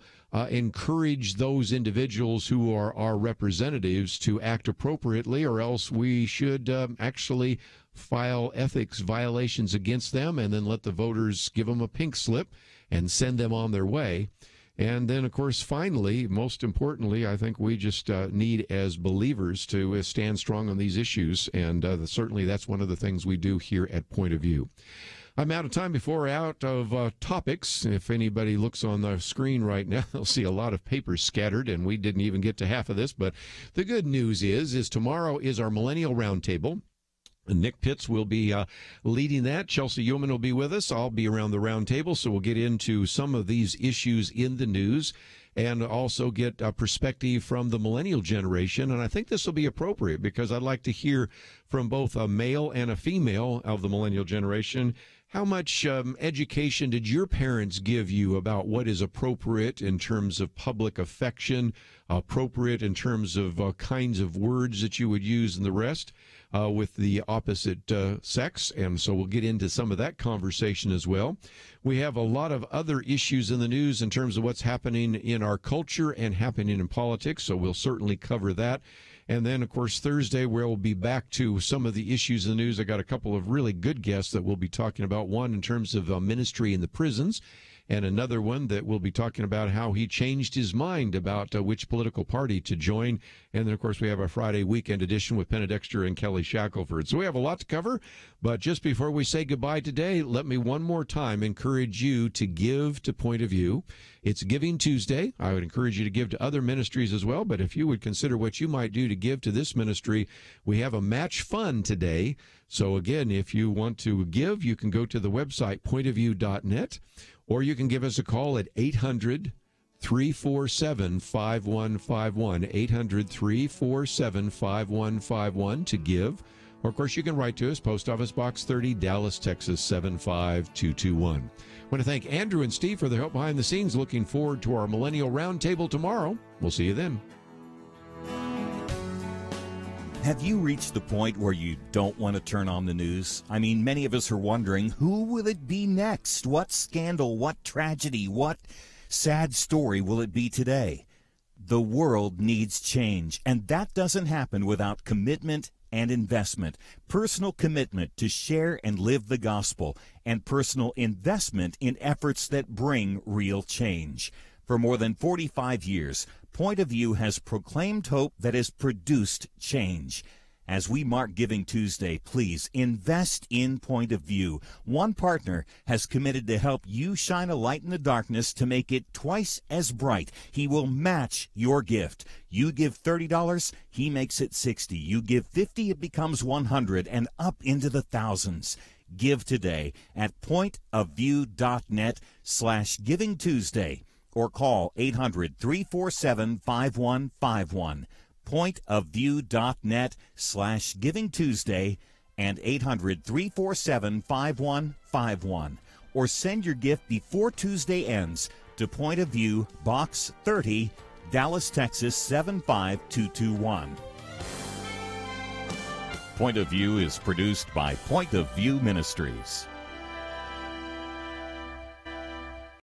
encourage those individuals who are our representatives to act appropriately, or else we should actually file ethics violations against them and then let the voters give them a pink slip and send them on their way. And then, of course, finally, most importantly, I think we just need, as believers, to stand strong on these issues. And certainly that's one of the things we do here at Point of View. I'm out of time before we're out of topics. If anybody looks on the screen right now, they'll see a lot of papers scattered, and we didn't even get to half of this. But the good news is tomorrow is our Millennial Roundtable. Nick Pitts will be leading that. Chelsea Yeoman will be with us. I'll be around the round table, so we'll get into some of these issues in the news and also get a perspective from the millennial generation. And I think this will be appropriate, because I'd like to hear from both a male and a female of the millennial generation. How much education did your parents give you about what is appropriate in terms of public affection, appropriate in terms of kinds of words that you would use, and the rest with the opposite sex? And so we'll get into some of that conversation as well. We have a lot of other issues in the news in terms of what's happening in our culture and happening in politics, so we'll certainly cover that. And then, of course, Thursday, we'll be back to some of the issues in the news. I got a couple of really good guests that we'll be talking about. One in terms of ministry in the prisons, and another one that we'll be talking about how he changed his mind about which political party to join. And then, of course, we have our Friday weekend edition with Penna Dexter and Kelly Shackelford. So we have a lot to cover. But just before we say goodbye today, let me one more time encourage you to give to Point of View. It's Giving Tuesday. I would encourage you to give to other ministries as well. But if you would consider what you might do to give to this ministry, we have a match fund today. So, again, if you want to give, you can go to the website, pointofview.net. Or you can give us a call at 800-347-5151, 800-347-5151 to give. Or, of course, you can write to us, Post Office Box 30, Dallas, Texas, 75221. I want to thank Andrew and Steve for their help behind the scenes. Looking forward to our Millennial Roundtable tomorrow. We'll see you then. Have you reached the point where you don't want to turn on the news? I mean, many of us are wondering, who will it be next? What scandal, what tragedy, what sad story will it be today? The world needs change, and that doesn't happen without commitment and investment. Personal commitment to share and live the gospel, and personal investment in efforts that bring real change. For more than 45 years, Point of View has proclaimed hope that has produced change. As we mark Giving Tuesday, please invest in Point of View. One partner has committed to help you shine a light in the darkness to make it twice as bright. He will match your gift. You give $30, he makes it $60. You give $50, it becomes $100, and up into the thousands. Give today at pointofview.net/Giving Tuesday. Or call 800-347-5151, pointofview.net/Giving Tuesday, and 800-347-5151. Or send your gift before Tuesday ends to Point of View, Box 30, Dallas, Texas, 75221. Point of View is produced by Point of View Ministries.